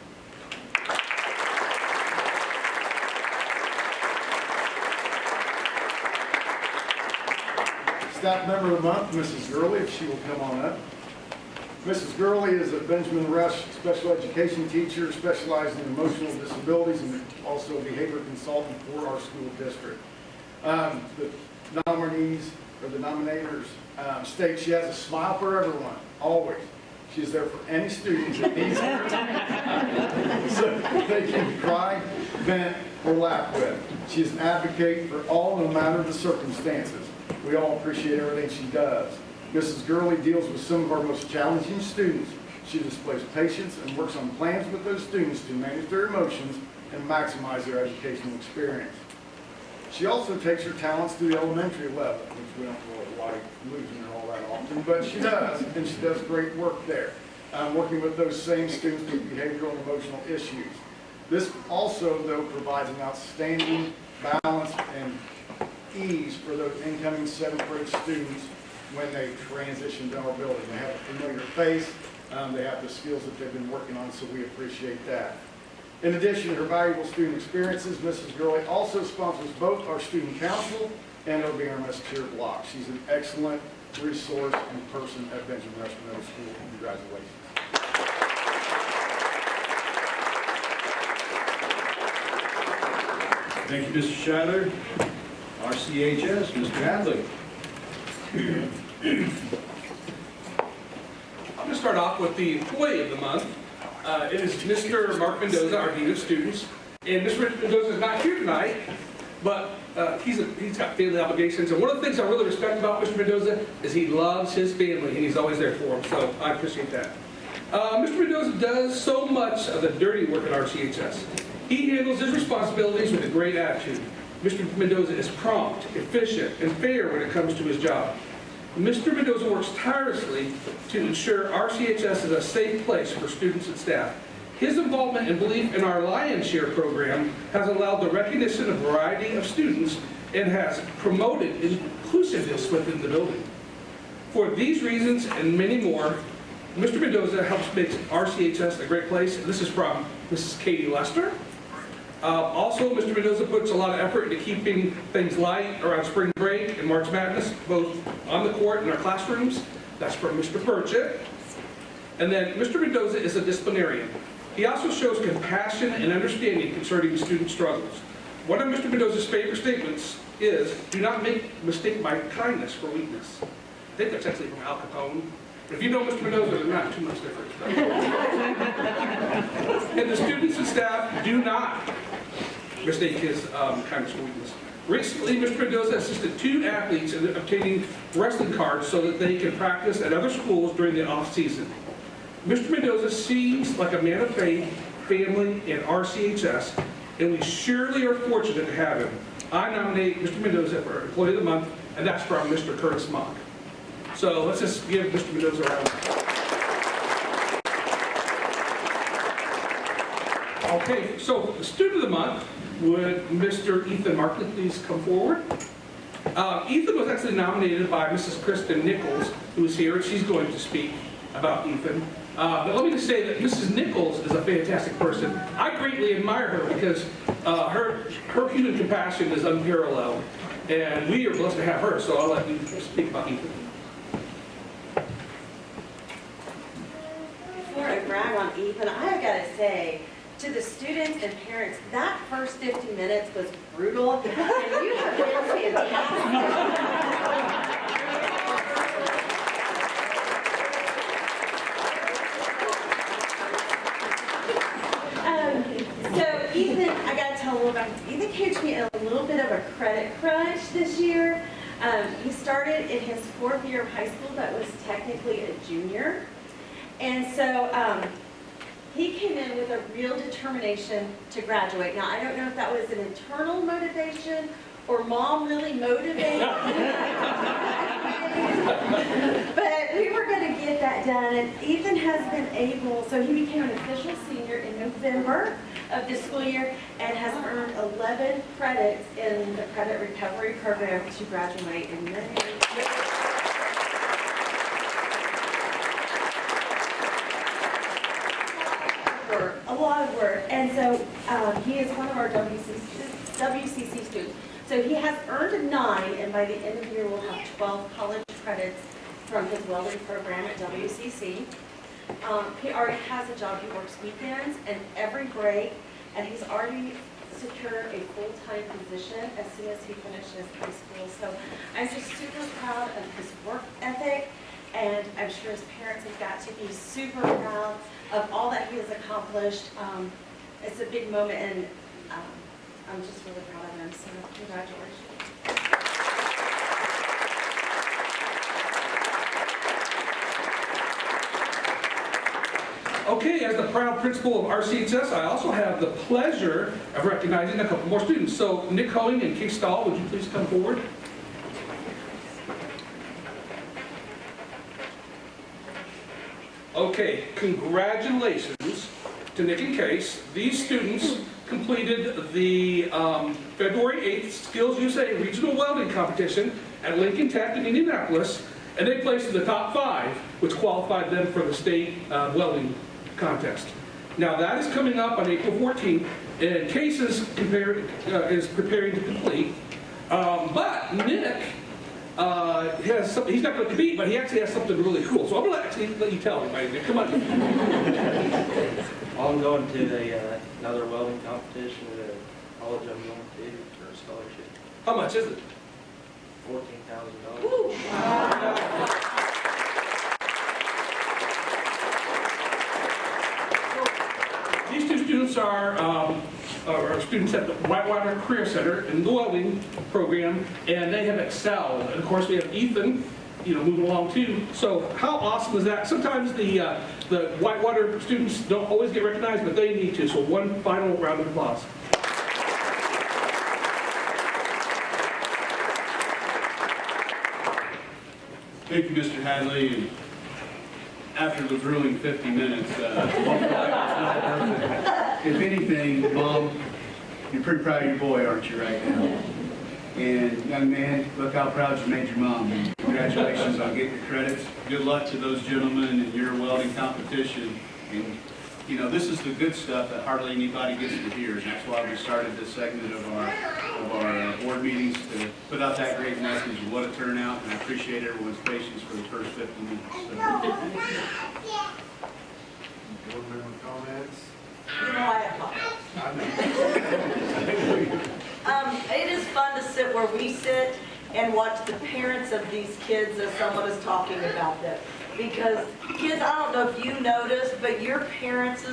Staff member of the month, Mrs. Gurley, if she will come on up. Mrs. Gurley is a Benjamin Rush special education teacher specializing in emotional disabilities and also a behavior consultant for our school district. The nominees or the nominators state she has a smile for everyone, always. She's there for any student that needs her, so they can cry, vent, or laugh with. She's an advocate for all, no matter the circumstances. We all appreciate everything she does. Mrs. Gurley deals with some of our most challenging students. She displays patience and works on plans with those students to manage their emotions and maximize their educational experience. She also takes her talents to the elementary level, which we don't really like losing her all that often, but she does, and she does great work there, working with those same students with behavioral and emotional issues. This also, though, provides an outstanding balance and ease for those incoming 7th grade students when they transition to our building. They have a familiar face, they have the skills that they've been working on, so we appreciate that. In addition to her valuable student experiences, Mrs. Gurley also sponsors both our student council and our BRMS cheer block. She's an excellent resource and person at Benjamin Rush Middle School. Congratulations. Thank you, Mr. Scheidler. RCHS, Mr. Hadley. I'm going to start off with the employee of the month. It is Mr. Mark Mendoza, our Dean of Students. And Mr. Mendoza is not here tonight, but he's got family obligations. And one of the things I really respect about Mr. Mendoza is he loves his family, and he's always there for them. So I appreciate that. Mr. Mendoza does so much of the dirty work at RCHS. He handles his responsibilities with a great attitude. Mr. Mendoza is prompt, efficient, and fair when it comes to his job. Mr. Mendoza works tirelessly to ensure RCHS is a safe place for students and staff. His involvement and belief in our Lion's Share program has allowed the recognition of a variety of students and has promoted inclusiveness within the building. For these reasons and many more, Mr. Mendoza helps make RCHS a great place. This is from Mrs. Katie Lester. Also, Mr. Mendoza puts a lot of effort into keeping things light around spring break and March Madness, both on the court and our classrooms. That's from Mr. Burchett. And then Mr. Mendoza is a disciplinarian. He also shows compassion and understanding concerning student struggles. One of Mr. Mendoza's favorite statements is, do not mistake my kindness for weakness. I think that's actually from Al Capone. If you know Mr. Mendoza, they're not too much different. And the students and staff do not mistake his kindness for weakness. Recently, Mr. Mendoza assisted 2 athletes in obtaining wrestling cards so that they can practice at other schools during the off-season. Mr. Mendoza seems like a man of faith, family, and RCHS, and we surely are fortunate to have him. I nominate Mr. Mendoza for Employee of the Month, and that's from Mr. Curtis Mock. So let's just give Mr. Mendoza a round. Okay, so the student of the month, would Mr. Ethan Markley please come forward? Ethan was actually nominated by Mrs. Kristen Nichols, who is here, and she's going to speak about Ethan. But let me just say that Mrs. Nichols is a fantastic person. I greatly admire her because her human compassion is unparalleled, and we are blessed to have her, so I'll let you speak about Ethan. Before I brag on Ethan, I've got to say, to the students and parents, that first 50 minutes was brutal, and you have been fantastic. So Ethan, I got to tell a little about Ethan came to me in a little bit of a credit crunch this year. He started in his 4th year of high school, but was technically a junior. And so he came in with a real determination to graduate. Now, I don't know if that was an internal motivation or mom really motivated but we were going to get that done. And Ethan has been able, so he became an official senior in November of this school year and has earned 11 credits in the credit recovery program to graduate in May. A lot of work, and so he is one of our WCC students. So he has earned a 9, and by the end of the year we'll have 12 college credits from his welding program at WCC. He already has a job. He works weekends and every break, and he's already secured a full-time position as soon as he finishes high school. So I'm just super proud of his work ethic, and I'm sure his parents have got to be super proud of all that he has accomplished. It's a big moment, and I'm just really proud of him, so congratulations. Okay, as the proud principal of RCS, I also have the pleasure of recognizing a couple more students. So Nick Hoeing and Kate Stahl, would you please come forward? Okay, congratulations to Nick and Case. These students completed the February 8th Skills USA Regional Welding Competition at Lincoln Tech in Indianapolis, and they placed in the top 5, which qualified them for the state welding contest. Now that is coming up on April 14th, and Case is preparing to complete. But Nick has something, he's not going to compete, but he actually has something really cool. So I'm going to let you tell everybody. Nick, come on. I'm going to another welding competition at a college I'm going to for a scholarship. How much is it? $14,000. These two students are students at the Whitewater Career Center in the welding program, and they have excelled. And of course, we have Ethan, moving along too. So how awesome is that? Sometimes the Whitewater students don't always get recognized, but they need to. So one final round of applause. Thank you, Mr. Hadley. And after the grueling 50 minutes, if anything, Mom, you're pretty proud of your boy, aren't you, right now? And young man, look how proud you made your mom. And congratulations on getting your credits. Good luck to those gentlemen in your welding competition. And this is the good stuff that hardly anybody gets to hear, and that's why we started this segment of our board meetings to put out that great message of what a turnout, and I appreciate everyone's patience for the first 50 minutes. Board member comments? I have It is fun to sit where we sit and watch the parents of these kids as someone is talking about them. Because kids, I don't know if you noticed, but your parents'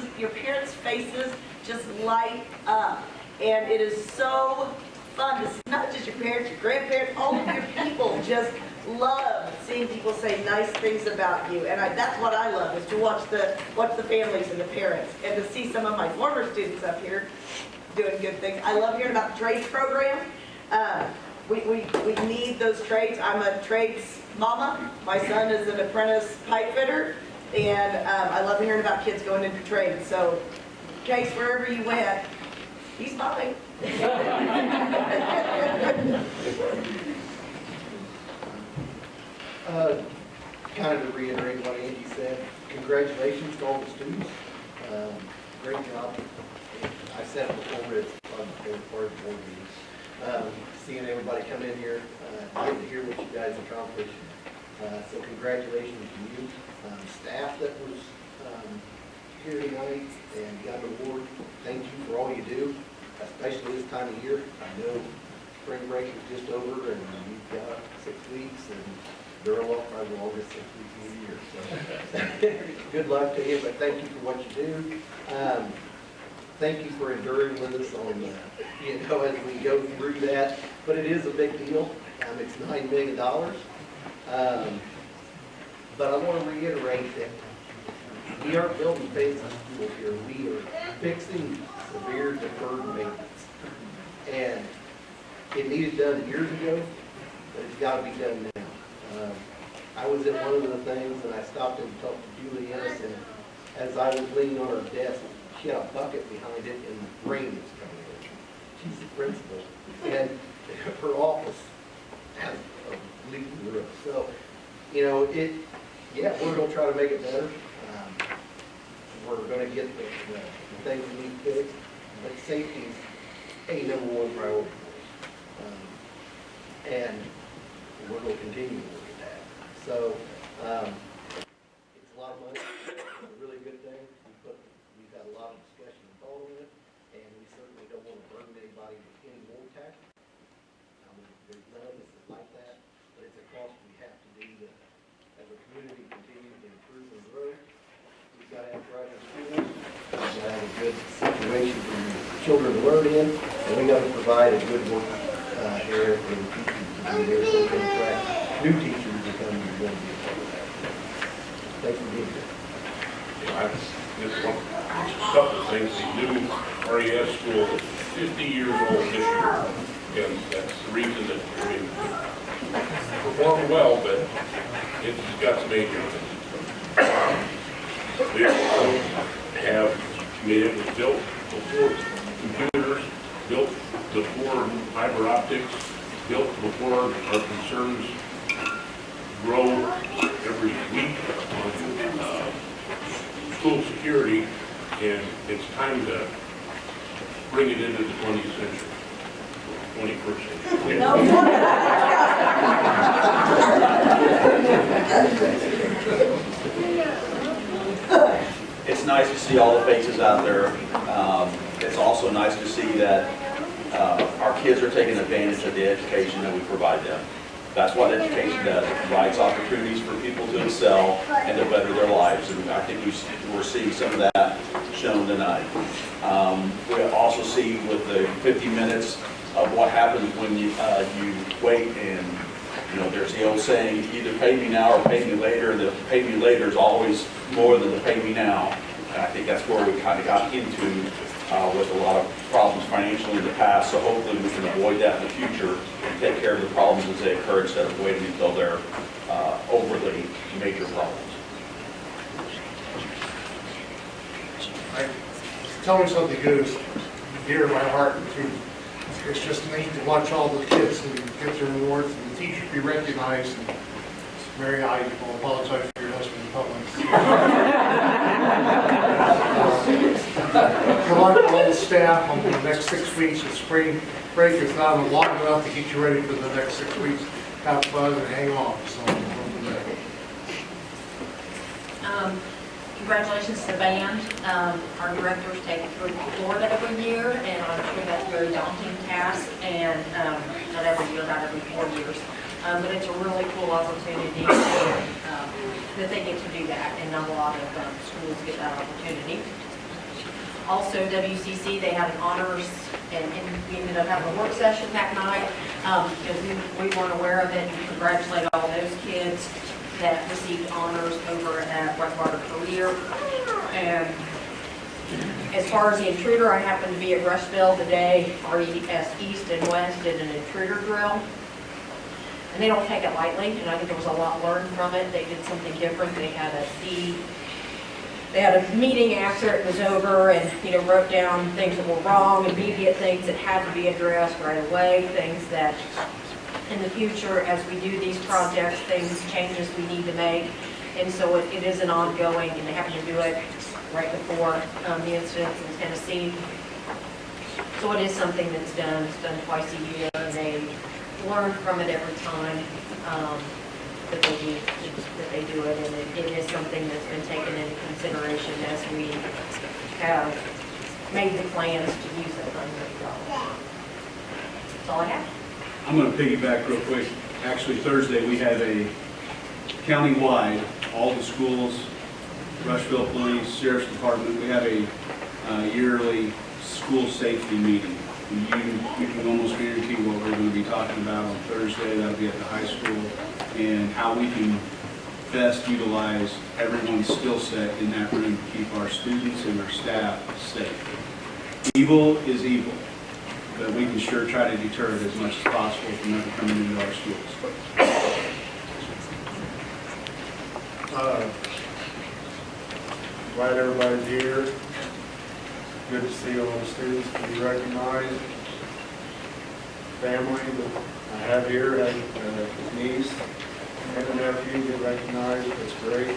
faces just light up. And it is so fun to see, not just your parents, your grandparents, all of your people just love seeing people say nice things about you. And that's what I love, is to watch the families and the parents, and to see some of my former students up here doing good things. I love hearing about the trades program. we need those trades. I'm a trades mama. My son is an apprentice pipe fitter, and I love hearing about kids going into trades. So, Case, wherever you went, he's mine. Kind of to reiterate what Angie said, congratulations to all the students. Great job. I said it before, it's fun, favorite part of the board meeting. Seeing everybody come in here, getting to hear what you guys accomplished. So congratulations to you. Staff that was here tonight and got an award, thank you for all you do, especially this time of year. I know spring break is just over and you've got 6 weeks and they're probably the longest 6 weeks of the year. So good luck to you, but thank you for what you do. Thank you for enduring with us on, as we go through that. But it is a big deal. It's $9 million. But I want to reiterate that we aren't building phases of school here. We are fixing severe deferred maintenance. And it needed done years ago, but it's got to be done now. I was at one of the things and I stopped and talked to Julie Ennis, and as I was leaning on her desk, she had a bucket behind it and rain was coming in. She's the principal. And her office has a leaking roof. So, we're going to try to make it better. We're going to get the things we need fixed. But safety is a number one priority for us. And we're going to continue to work at that. So, it's a lot of money. It's a really good thing. We've had a lot of discussion and thought on it, and we certainly don't want to burden anybody with any more tax. There's none of us that like that, but it's a cost we have to do to, as a community, continue to improve and grow. We've got to have private schools. We've got to have a good situation for children to learn in, and we've got to provide a good work area for the teachers to be there so we can attract new teachers to come and be a part of that. Thanks for being here. Just a couple of things. The new RES school is 50 years old this year, and that's the reason that performed well, but it's got some age on it. We also it was built before computers, built before fiber optics, built before our concerns grow every week on school security, and it's time to bring it into the 20th century, 21st century. It's nice to see all the faces out there. It's also nice to see that our kids are taking advantage of the education that we provide them. That's what education does. It provides opportunities for people to excel and to better their lives. And I think we're seeing some of that shown tonight. We also see with the 50 minutes of what happens when you wait, and there's the old saying, either pay me now or pay me later. And the pay me later is always more than the pay me now. And I think that's where we kind of got into with a lot of problems financially in the past. So hopefully we can avoid that in the future and take care of the problems as they occur instead of waiting until they're overly major problems. Telling something good is dear to my heart. It's just neat to watch all the kids and get their awards and the teachers be recognized. And Mary, I will apologize for your husband in public. Good luck to all the staff on the next 6 weeks. The spring break is not long enough to get you ready for the next 6 weeks. Have fun and hang on. So, congratulations to the band. Our directors take it through Florida every year, and I'm sure that's a very daunting task, and not every year, not every 4 years. But it's a really cool opportunity that they get to do that, and not a lot of schools get that opportunity. Also, WCC, they had an honors, and we ended up having a work session that night because we weren't aware of it, and congratulate all those kids that received honors over at Whitewater Career. And As far as the intruder, I happened to be at Rushville the day RES East and West did an intruder drill. And they don't take it lightly, and I think there was a lot learned from it. They did something different. They had a meeting after it was over and, wrote down things that were wrong, immediate things that had to be addressed right away, things that in the future, as we do these projects, changes we need to make. And so it is an ongoing, and they happen to do it right before the incidents in Tennessee. So it is something that's done. It's done twice a year, and they learn from it every time that they do it, and it is something that's been taken into consideration as we have made the plans to use that $100. That's all I have. I'm going to piggyback real quick. Actually, Thursday we have a countywide, all the schools, Rushville Police, Sheriff's Department, we have a yearly school safety meeting. You can almost guarantee what we're going to be talking about on Thursday. That'll be at the high school, and how we can best utilize everyone's skill set in that room to keep our students and our staff safe. Evil is evil, but we can sure try to deter it as much as possible from ever coming into our schools. Glad everybody's here. Good to see all the students to be recognized. Family that I have here, had a niece and a nephew get recognized. That's great.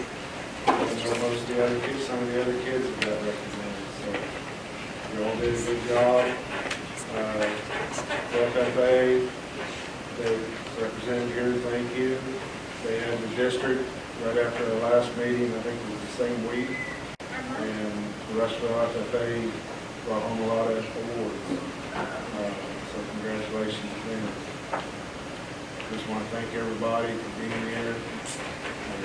I know most of the other kids, some of the other kids have got recognized. So you all did a good job. The FFA, they represented here, thank you. They had the district right after our last meeting, I think it was the same week. And the Rushville FFA brought home a lot of awards. So congratulations to them. Just want to thank everybody for being here. And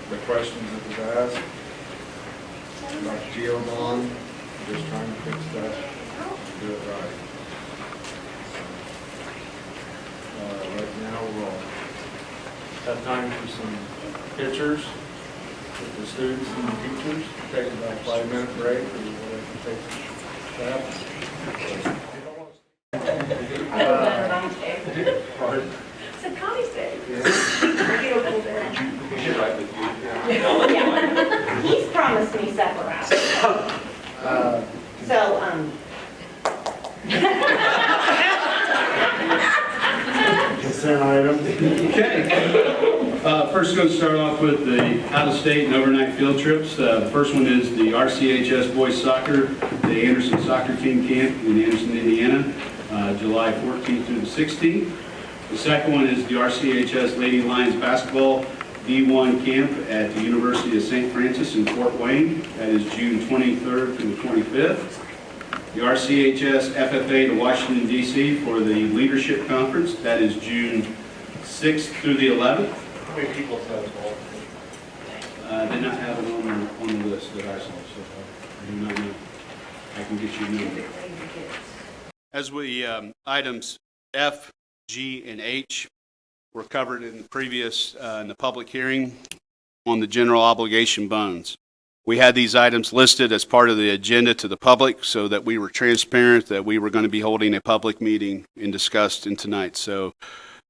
the questions that was asked about the geo bond, just trying to fix that, do it right. Right now we'll have time for some pictures with the students and the teachers. Take about a 5-minute break or whatever it takes to stop. Pardon? It's a Connie's day. We should write with you. Yeah. He's promised me supper after. Consent items. Okay. First, going to start off with the out-of-state and overnight field trips. The first one is the RCHS boys soccer, the Anderson soccer team camp in Anderson, Indiana, July 14th through the 16th. The second one is the RCHS Lady Lions basketball D1 camp at the University of St. Francis in Fort Wayne. That is June 23rd through the 25th. The RCHS FFA to Washington, D.C. for the Leadership Conference. That is June 6th through the 11th. How many people says Did not have it on the list that I saw, so I do not know. I can get you a number. As we, items F, G, and H were covered in the previous, in the public hearing on the general obligation bonds. We had these items listed as part of the agenda to the public so that we were transparent that we were going to be holding a public meeting and discussed in tonight. So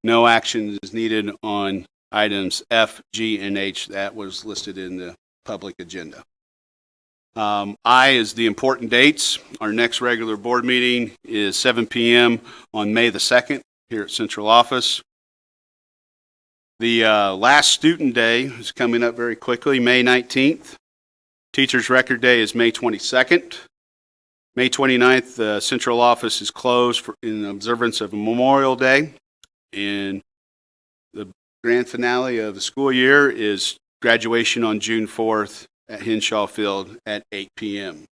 no action is needed on items F, G, and H that was listed in the public agenda. I is the important dates. Our next regular board meeting is 7 p.m. on May the 2nd here at Central Office. The last student day is coming up very quickly, May 19th. Teacher's Record Day is May 22nd. May 29th, the Central Office is closed in observance of Memorial Day. And the grand finale of the school year is graduation on June 4th at Henshaw Field at 8 p.m.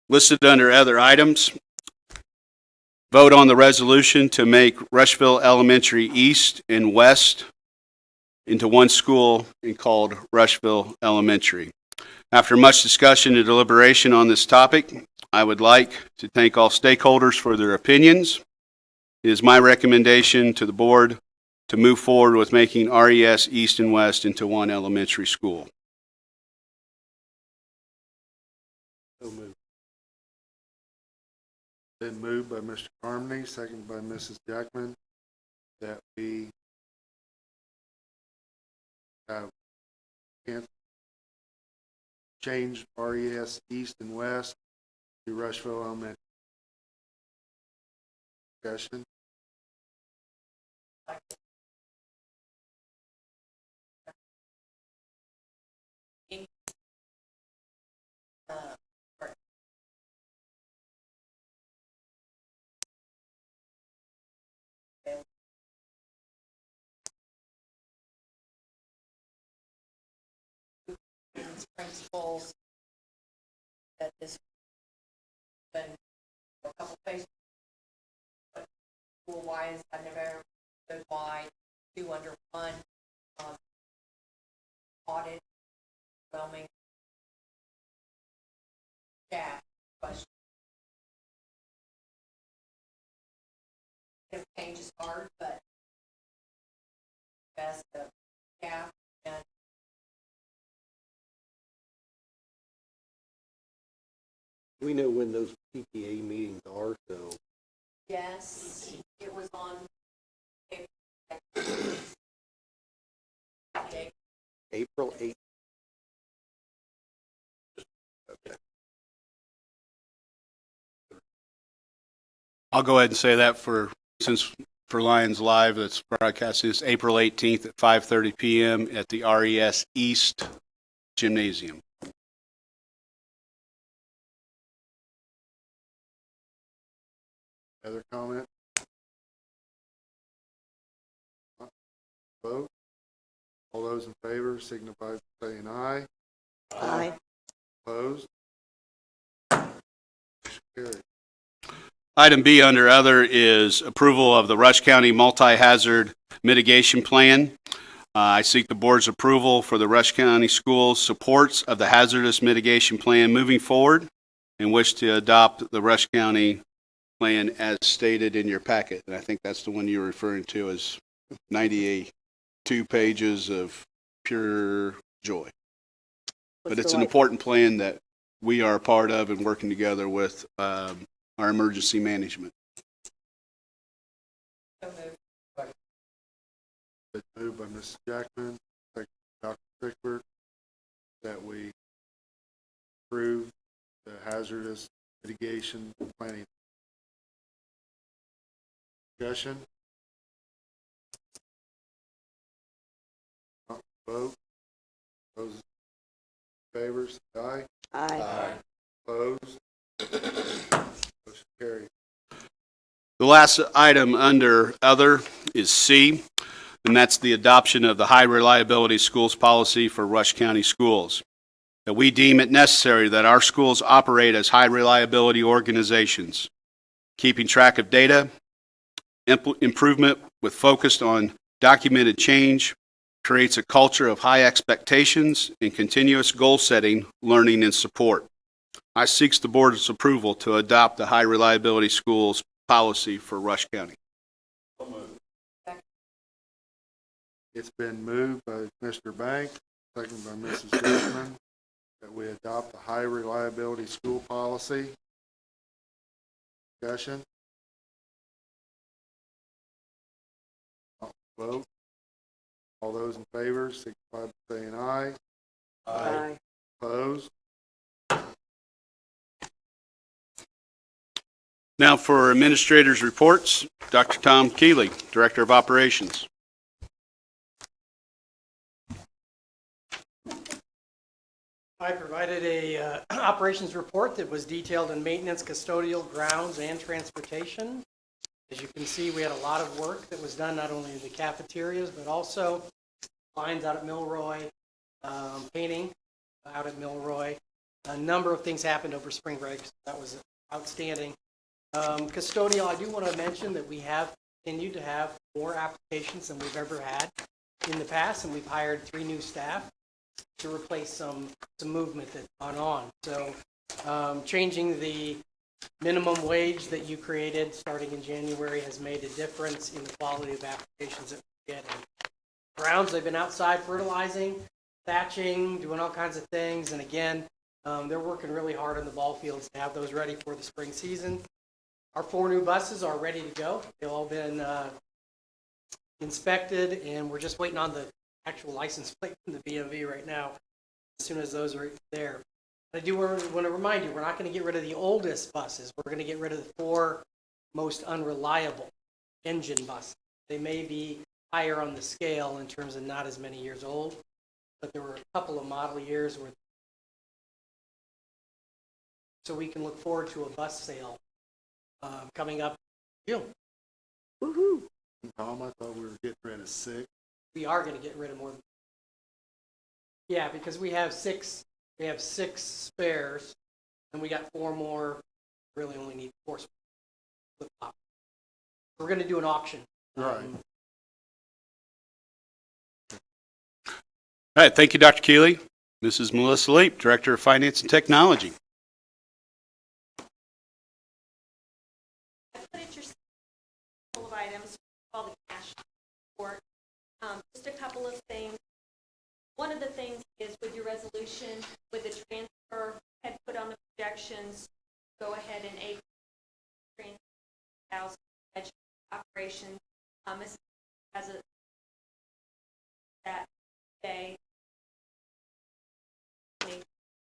Listed under other items, vote on the resolution to make Rushville Elementary East and West into one school and called Rushville Elementary. After much discussion and deliberation on this topic, I would like to thank all stakeholders for their opinions. It is my recommendation to the board to move forward with making RES East and West into one elementary school. So moved. Been moved by Mr. Harmony, seconded by Mrs. Jackman, that we can't change RES East and West to Rushville Elementary. Discussion. Principals that this been a couple places, but school wise, I never understood why 2 under 1 audit, overwhelming staff question. If change is hard, but best of staff and We know when those PTA meetings are, so. yes, it was on April 8th. Okay. I'll go ahead and say that for Lions Live, that's broadcast is April 18th at 5:30 p.m. at the RES East Gymnasium. Other comment? Vote. All those in favor signify by saying aye. Aye. Opposed? Motion carried. Item B under other is approval of the Rush County Multi-Hazard Mitigation Plan. I seek the board's approval for the Rush County Schools' supports of the hazardous mitigation plan moving forward and wish to adopt the Rush County plan as stated in your packet. And I think that's the one you're referring to as 92 pages of pure joy. But it's an important plan that we are a part of and working together with our emergency management. Been moved by Mrs. Jackman, second by Dr. Pickford, that we approve the hazardous mitigation planning. Discussion. Vote. Those in favor, say aye. Aye. Opposed? Motion carried. The last item under other is C, and that's the adoption of the high reliability schools policy for Rush County schools. That we deem it necessary that our schools operate as high reliability organizations, keeping track of data, improvement with focus on documented change, creates a culture of high expectations and continuous goal setting, learning, and support. I seek the board's approval to adopt the high reliability schools policy for Rush County. It's been moved by Mr. Bank, seconded by Mrs. Jackman, that we adopt the high reliability school policy. Discussion. Vote. All those in favor, signify by saying aye. Aye. Opposed? Now for administrators' reports, Dr. Tom Keeley, Director of Operations. I provided a operations report that was detailed in maintenance, custodial, grounds, and transportation. As you can see, we had a lot of work that was done not only in the cafeterias, but also lines out at Milroy, painting out at Milroy. A number of things happened over spring break. So that was outstanding. Custodial, I do want to mention that we have continued to have more applications than we've ever had in the past, and we've hired 3 new staff to replace some movement that's gone on. So changing the minimum wage that you created starting in January has made a difference in the quality of applications that getting. Grounds, they've been outside fertilizing, thatching, doing all kinds of things, and again, they're working really hard on the ball fields to have those ready for the spring season. Our 4 new buses are ready to go. They've all been inspected, and we're just waiting on the actual license plate from the BMV right now, as soon as those are there. I do want to remind you, we're not going to get rid of the oldest buses. We're going to get rid of the 4 most unreliable engine buses. They may be higher on the scale in terms of not as many years old, but there were a couple of model years where, so we can look forward to a bus sale coming up in June. Woohoo! Tom, I thought we were getting rid of 6. We are going to get rid of more than, yeah, because we have 6 spares, and we got 4 more. Really only need 4 spares. We're going to do an auction. Right. All right, thank you, Dr. Keeley. Mrs. Melissa Leap, Director of Finance and Technology. I put at your full of items, all the cash report. Just a couple of things. One of the things is with your resolution, with the transfer, had put on the projections, go ahead and transfer operations. This has a that day.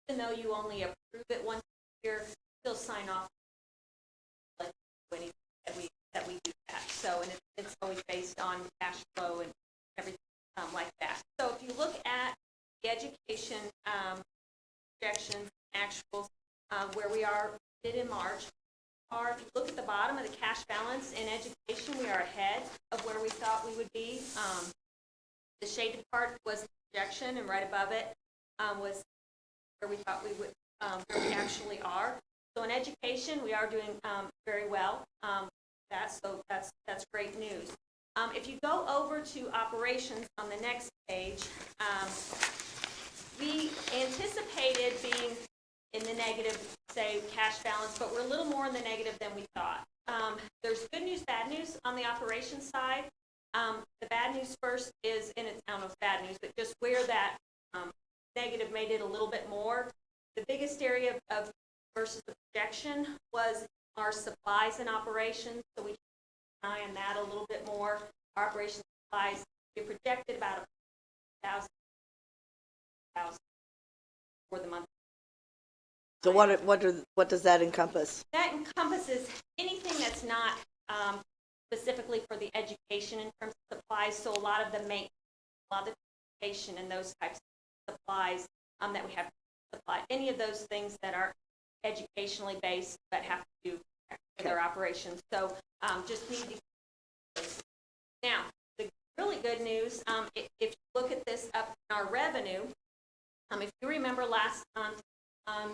Even though you only approve it once a year, still sign off that we do that. So, and it's always based on cash flow and everything like that. So if you look at the education projections, actuals, where we are in March, or if you look at the bottom of the cash balance in education, we are ahead of where we thought we would be. The shaded part was the projection, and right above it was where we thought we would, where we actually are. So in education, we are doing very well. That's great news. If you go over to operations on the next page, we anticipated being in the negative, say, cash balance, but we're a little more in the negative than we thought. There's good news, bad news on the operations side. The bad news first is, and it's, I don't know if it's bad news, but just where that negative made it a little bit more. The biggest area of versus the projection was our supplies and operations, so we keep an eye on that a little bit more. Our operations supplies, we projected about 1,000 for the month. So what does that encompass? That encompasses anything that's not specifically for the education in terms of supplies. So a lot of the maintenance, a lot of the education and those types of supplies that we have to supply. Any of those things that are educationally based but have to do with their operations. So just need to. Now, the really good news, if you look at this up in our revenue, if you remember last month,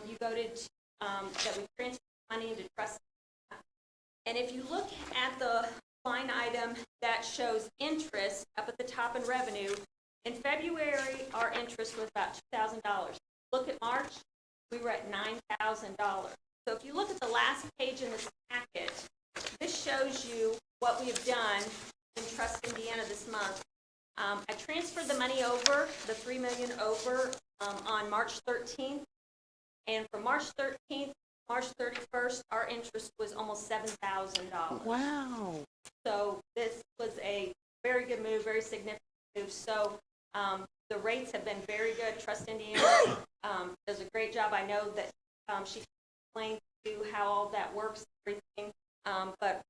you voted that we transferred money into trust. And if you look at the line item that shows interest up at the top in revenue, in February, our interest was about $2,000. Look at March, we were at $9,000. So if you look at the last page in this packet, this shows you what we have done in Trust Indiana this month. I transferred the money over, the $3 million over on March 13th. And from March 13th, March 31st, our interest was almost $7,000. Wow. So this was a very good move, very significant move. So the rates have been very good. Trust Indiana does a great job. I know that she explained to you how all that works, everything, but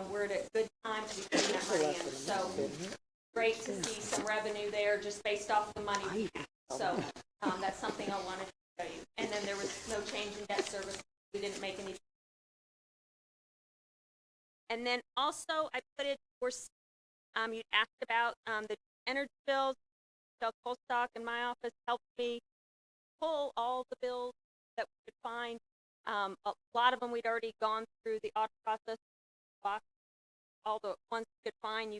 we're at a good time to be putting that money in. So great to see some revenue there just based off the money we have. So that's something I wanted to show you. And then there was no change in debt service. We didn't make any. And then also I put it, of course, you asked about the energy bills. Michelle Colstock in my office helped me pull all the bills that we could find. A lot of them we'd already gone through the audit process. All the ones we could find.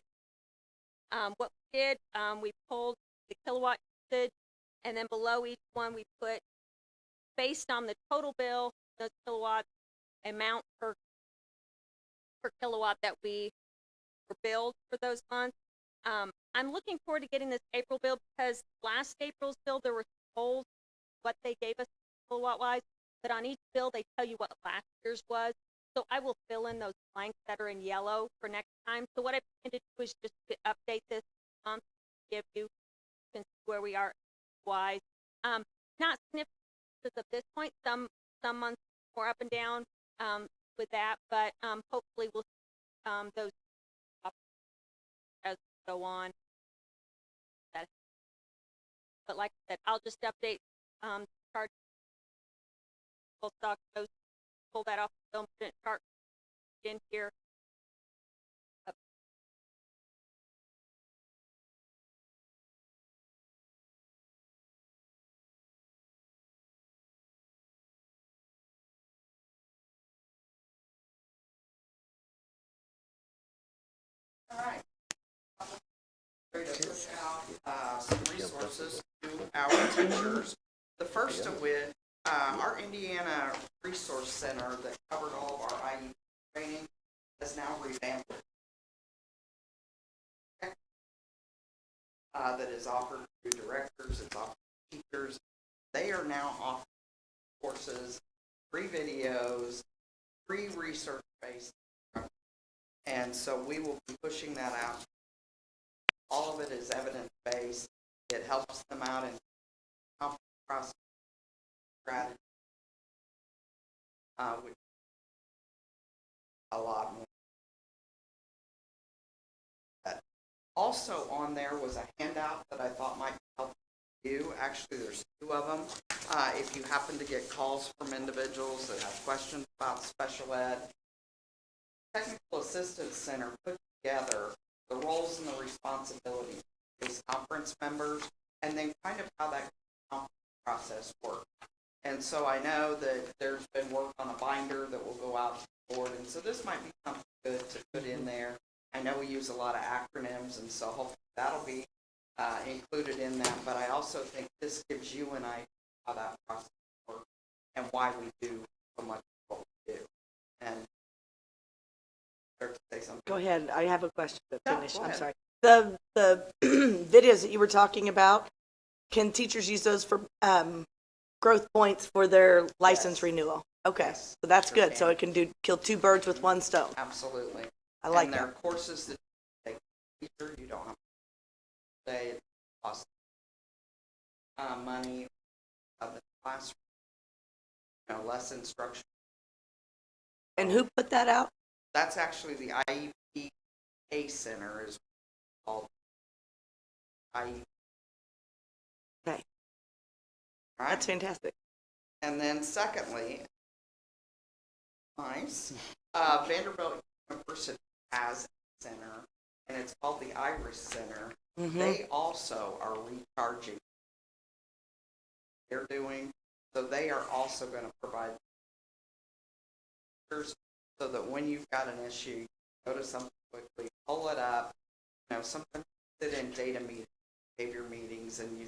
What we did, we pulled the kilowatt usage, and then below each one we put, based on the total bill, the kilowatt amount per kilowatt that we were billed for those months. I'm looking forward to getting this April bill because last April's bill, there were holes, what they gave us kilowatt-wise, but on each bill, they tell you what last year's was. So I will fill in those blanks that are in yellow for next time. So what I plan to do is just to update this month, give you where we are wise. Not significant at this point. Some months more up and down with that, but hopefully we'll those up as we go on. But like I said, I'll just update chart full stock goes, pull that off the film print chart in here. All right. Ready to put out some resources to our teachers. The first of which, our Indiana Resource Center that covered all of our IE training is now revamped. That is offered to directors, it's offered to teachers. They are now offering courses, free videos, free research-based. And so we will be pushing that out. All of it is evidence-based. It helps them out in process strategy, which a lot more. Also on there was a handout that I thought might help you. Actually, there's two of them. If you happen to get calls from individuals that have questions about special ed, Technical Assistance Center put together the roles and the responsibilities of these conference members, and then kind of how that conference process works. And so I know that there's been work on a binder that will go out to the board, and so this might be something good to put in there. I know we use a lot of acronyms, and so hopefully that'll be included in that, but I also think this gives you an idea how that process works and why we do so much of what we do. And say something. Go ahead. I have a question to finish. go I'm ahead. sorry. The videos that you were talking about, can teachers use those for growth points for their license renewal? Okay, Yes, so that's sure good. can. So it can kill two birds with one stone. Absolutely. I like and there that. are courses that you take teacher, you don't have to say it costs money of the classroom, less instruction. And who put that out? That's actually the IEP Center is called IEP. Okay. All right. That's fantastic. And then secondly, nice, Vanderbilt University has a center, and it's called the Iris Center. Mm-hmm. They also are recharging. They're doing, so they are also going to provide so that when you've got an issue, you go to something quickly, pull it up. Sometimes you sit in data meetings, behavior meetings, and you,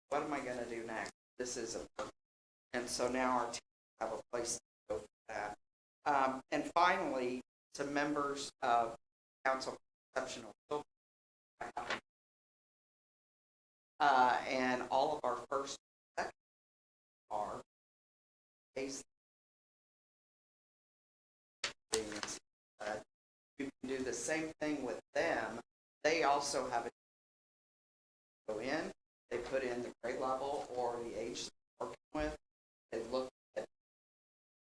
what am I going to do next? This is a, and so now our teams have a place to go for that. And finally, to members of Council for Exceptional Children, and all of our first and second are case. You can do the same thing with them. They also have a go in, they put in the grade level or the age they're working with. They look at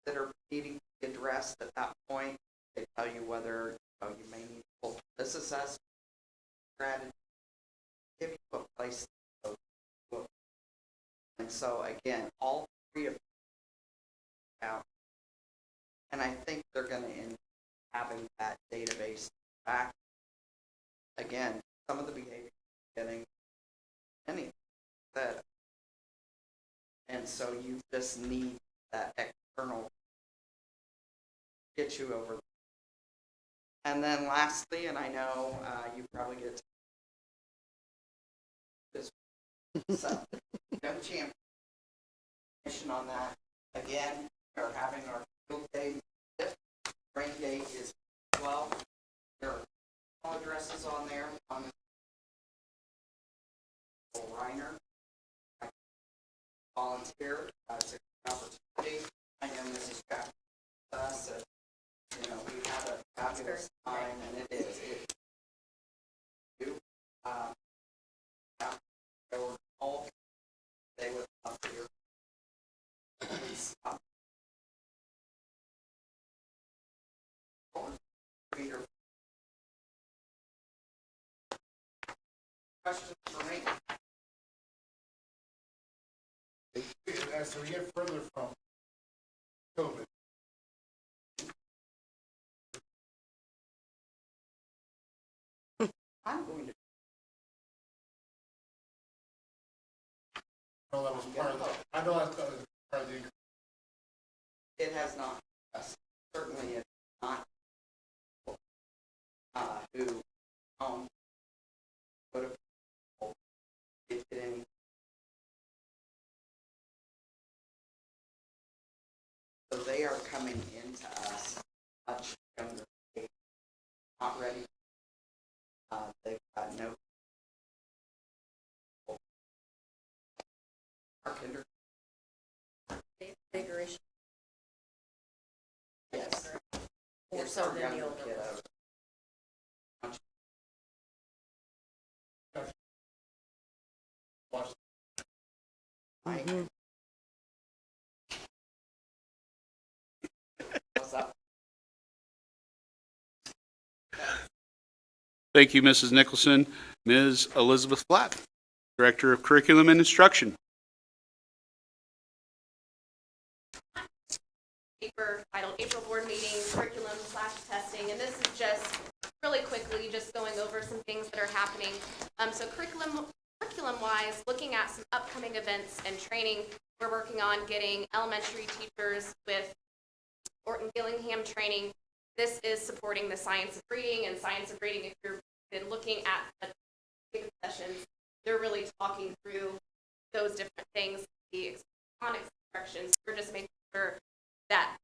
that are needing to be addressed at that point. They tell you whether you may need to pull this assessment strategy, give you a place to go. And so again, all three of them out. And I think they're going to end up having that database back. Again, some of the behavior getting anything said. And so you just need that external get you over. And then lastly, and I know you probably get this, so no champion on that. Again, we're having our field day. Rain date is 12. There are all addresses on there. Reiner. Volunteer, it's an opportunity. I know Mrs. Craft with us, and, you know, we had a fabulous time, and it is. They were all, they would love to hear. Please, Peter. Questions for me? As we get further from COVID, I'm going to. I know that was part of the, I know that's part of the. It has not, certainly it's not, who own, but if it any. So they are coming into us much younger age, not ready. They've got no. Our kindergarten. Bigger issue. Yes. More It's so our than the younger older kiddos. What's up? Thank you, Mrs. Nicholson. Ms. Elizabeth Flatt, Director of Curriculum and Instruction. April board meeting, curriculum/testing, and this is just really quickly just going over some things that are happening. So curriculum-wise, looking at some upcoming events and training, we're working on getting elementary teachers with Orton Gillingham training. This is supporting the science of reading, and science of reading, if you've been looking at the sessions, they're really talking through those different things, the phonics instructions. We're just making sure that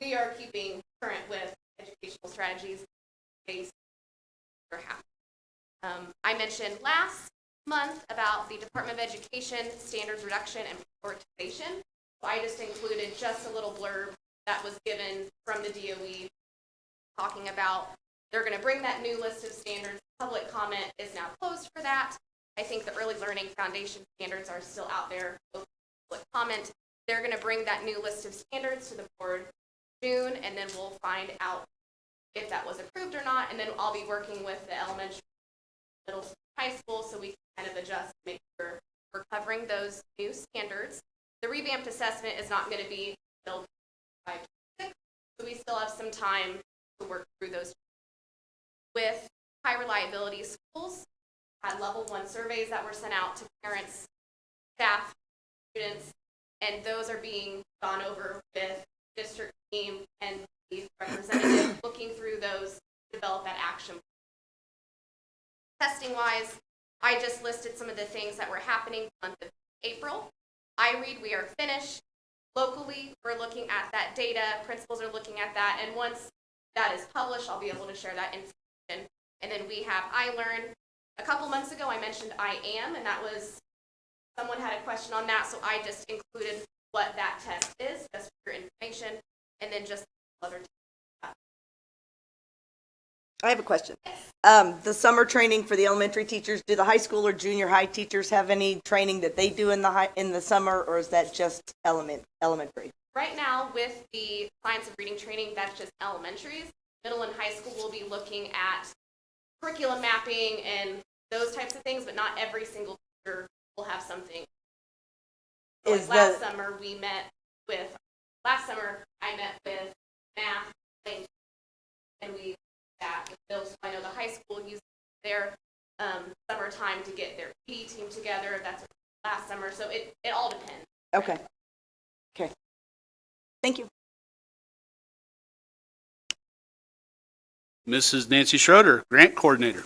we are keeping current with educational strategies based on what happening. I mentioned last month about the Department of Education standards reduction and prioritization. So I just included just a little blurb that was given from the DOE talking about they're going to bring that new list of standards. Public comment is now closed for that. I think the early learning foundation standards are still out there. Public comment. They're going to bring that new list of standards to the board June, and then we'll find out if that was approved or not. And then I'll be working with the elementary, middle school, high school, so we can kind of adjust, make sure we're covering those new standards. The revamped assessment is not going to be built by 6, so we still have some time to work through those. With high reliability schools, had level 1 surveys that were sent out to parents, staff, students, and those are being gone over with district team and the representative looking through those to develop that action. Testing wise, I just listed some of the things that were happening the month of April. iRead, we are finished. Locally, we're looking at that data, principals are looking at that, and once that is published, I'll be able to share that information. And then we have iLearn. A couple months ago, I mentioned I Am, and that was, someone had a question on that, so I just included what that test is, just for your information, and then just other. I have a question. The summer training for the elementary teachers, do the high school or junior high teachers have any training that they do in the summer, or is that just elementary? Right now, with the science of reading training, that's just elementaries. Middle and high school will be looking at curriculum mapping and those types of things, but not every single teacher will have something. So like last summer, I met with math, and we that with Bill, so I know the high school uses their summertime to get their PD team together. That's last summer, so it all depends. Okay. Okay. Thank you. Mrs. Nancy Schroeder, Grant Coordinator.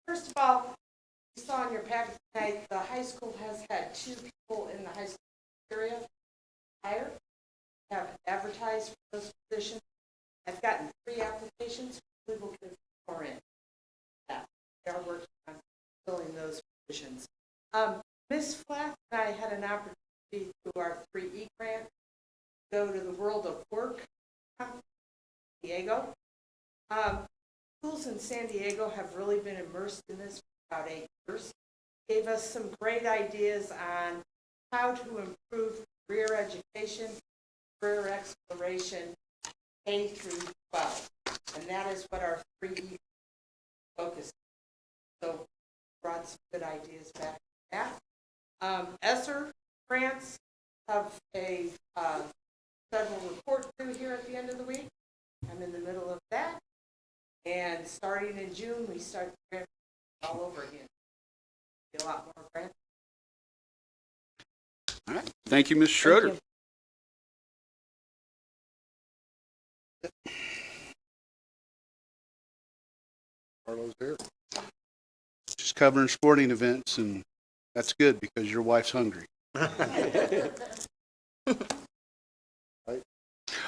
First of all, you saw in your packet tonight, the high school has had 2 people in the high school area hired. have advertised for those positions. I've gotten 3 applications, we will get 4 in. Yeah, they are working on filling those positions. Ms. Flack and I had an opportunity through our 3E grant go to the World of Work, San Diego. Schools in San Diego have really been immersed in this for about 8 years. Gave us some great ideas on how to improve career education, career exploration, K through 12. And that is what our 3E focus is. So brought some good ideas back to that. ESSER grants have a federal report due here at the end of the week. I'm in the middle of that. And starting in June, we start the grant all over again. Get a lot more grants. All right. Thank you, Ms. Schroeder. Carlos there. Just covering sporting events, and that's good because your wife's hungry.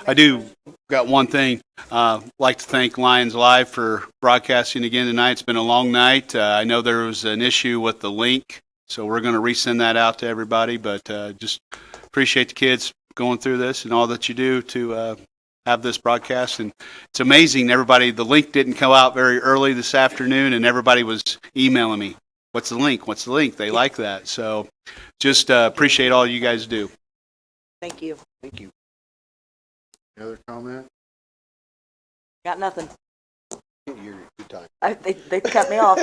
I do got one thing. Like to thank Lions Live for broadcasting again tonight. It's been a long night. I know there was an issue with the link, so we're going to resend that out to everybody. But just appreciate the kids going through this and all that you do to have this broadcast. And it's amazing, everybody. The link didn't come out very early this afternoon, and everybody was emailing me, "What's the link? What's the link?" They like that. So just appreciate all you guys do. Thank you. Thank you. Any other comment? Got nothing. You're good time. They cut me off.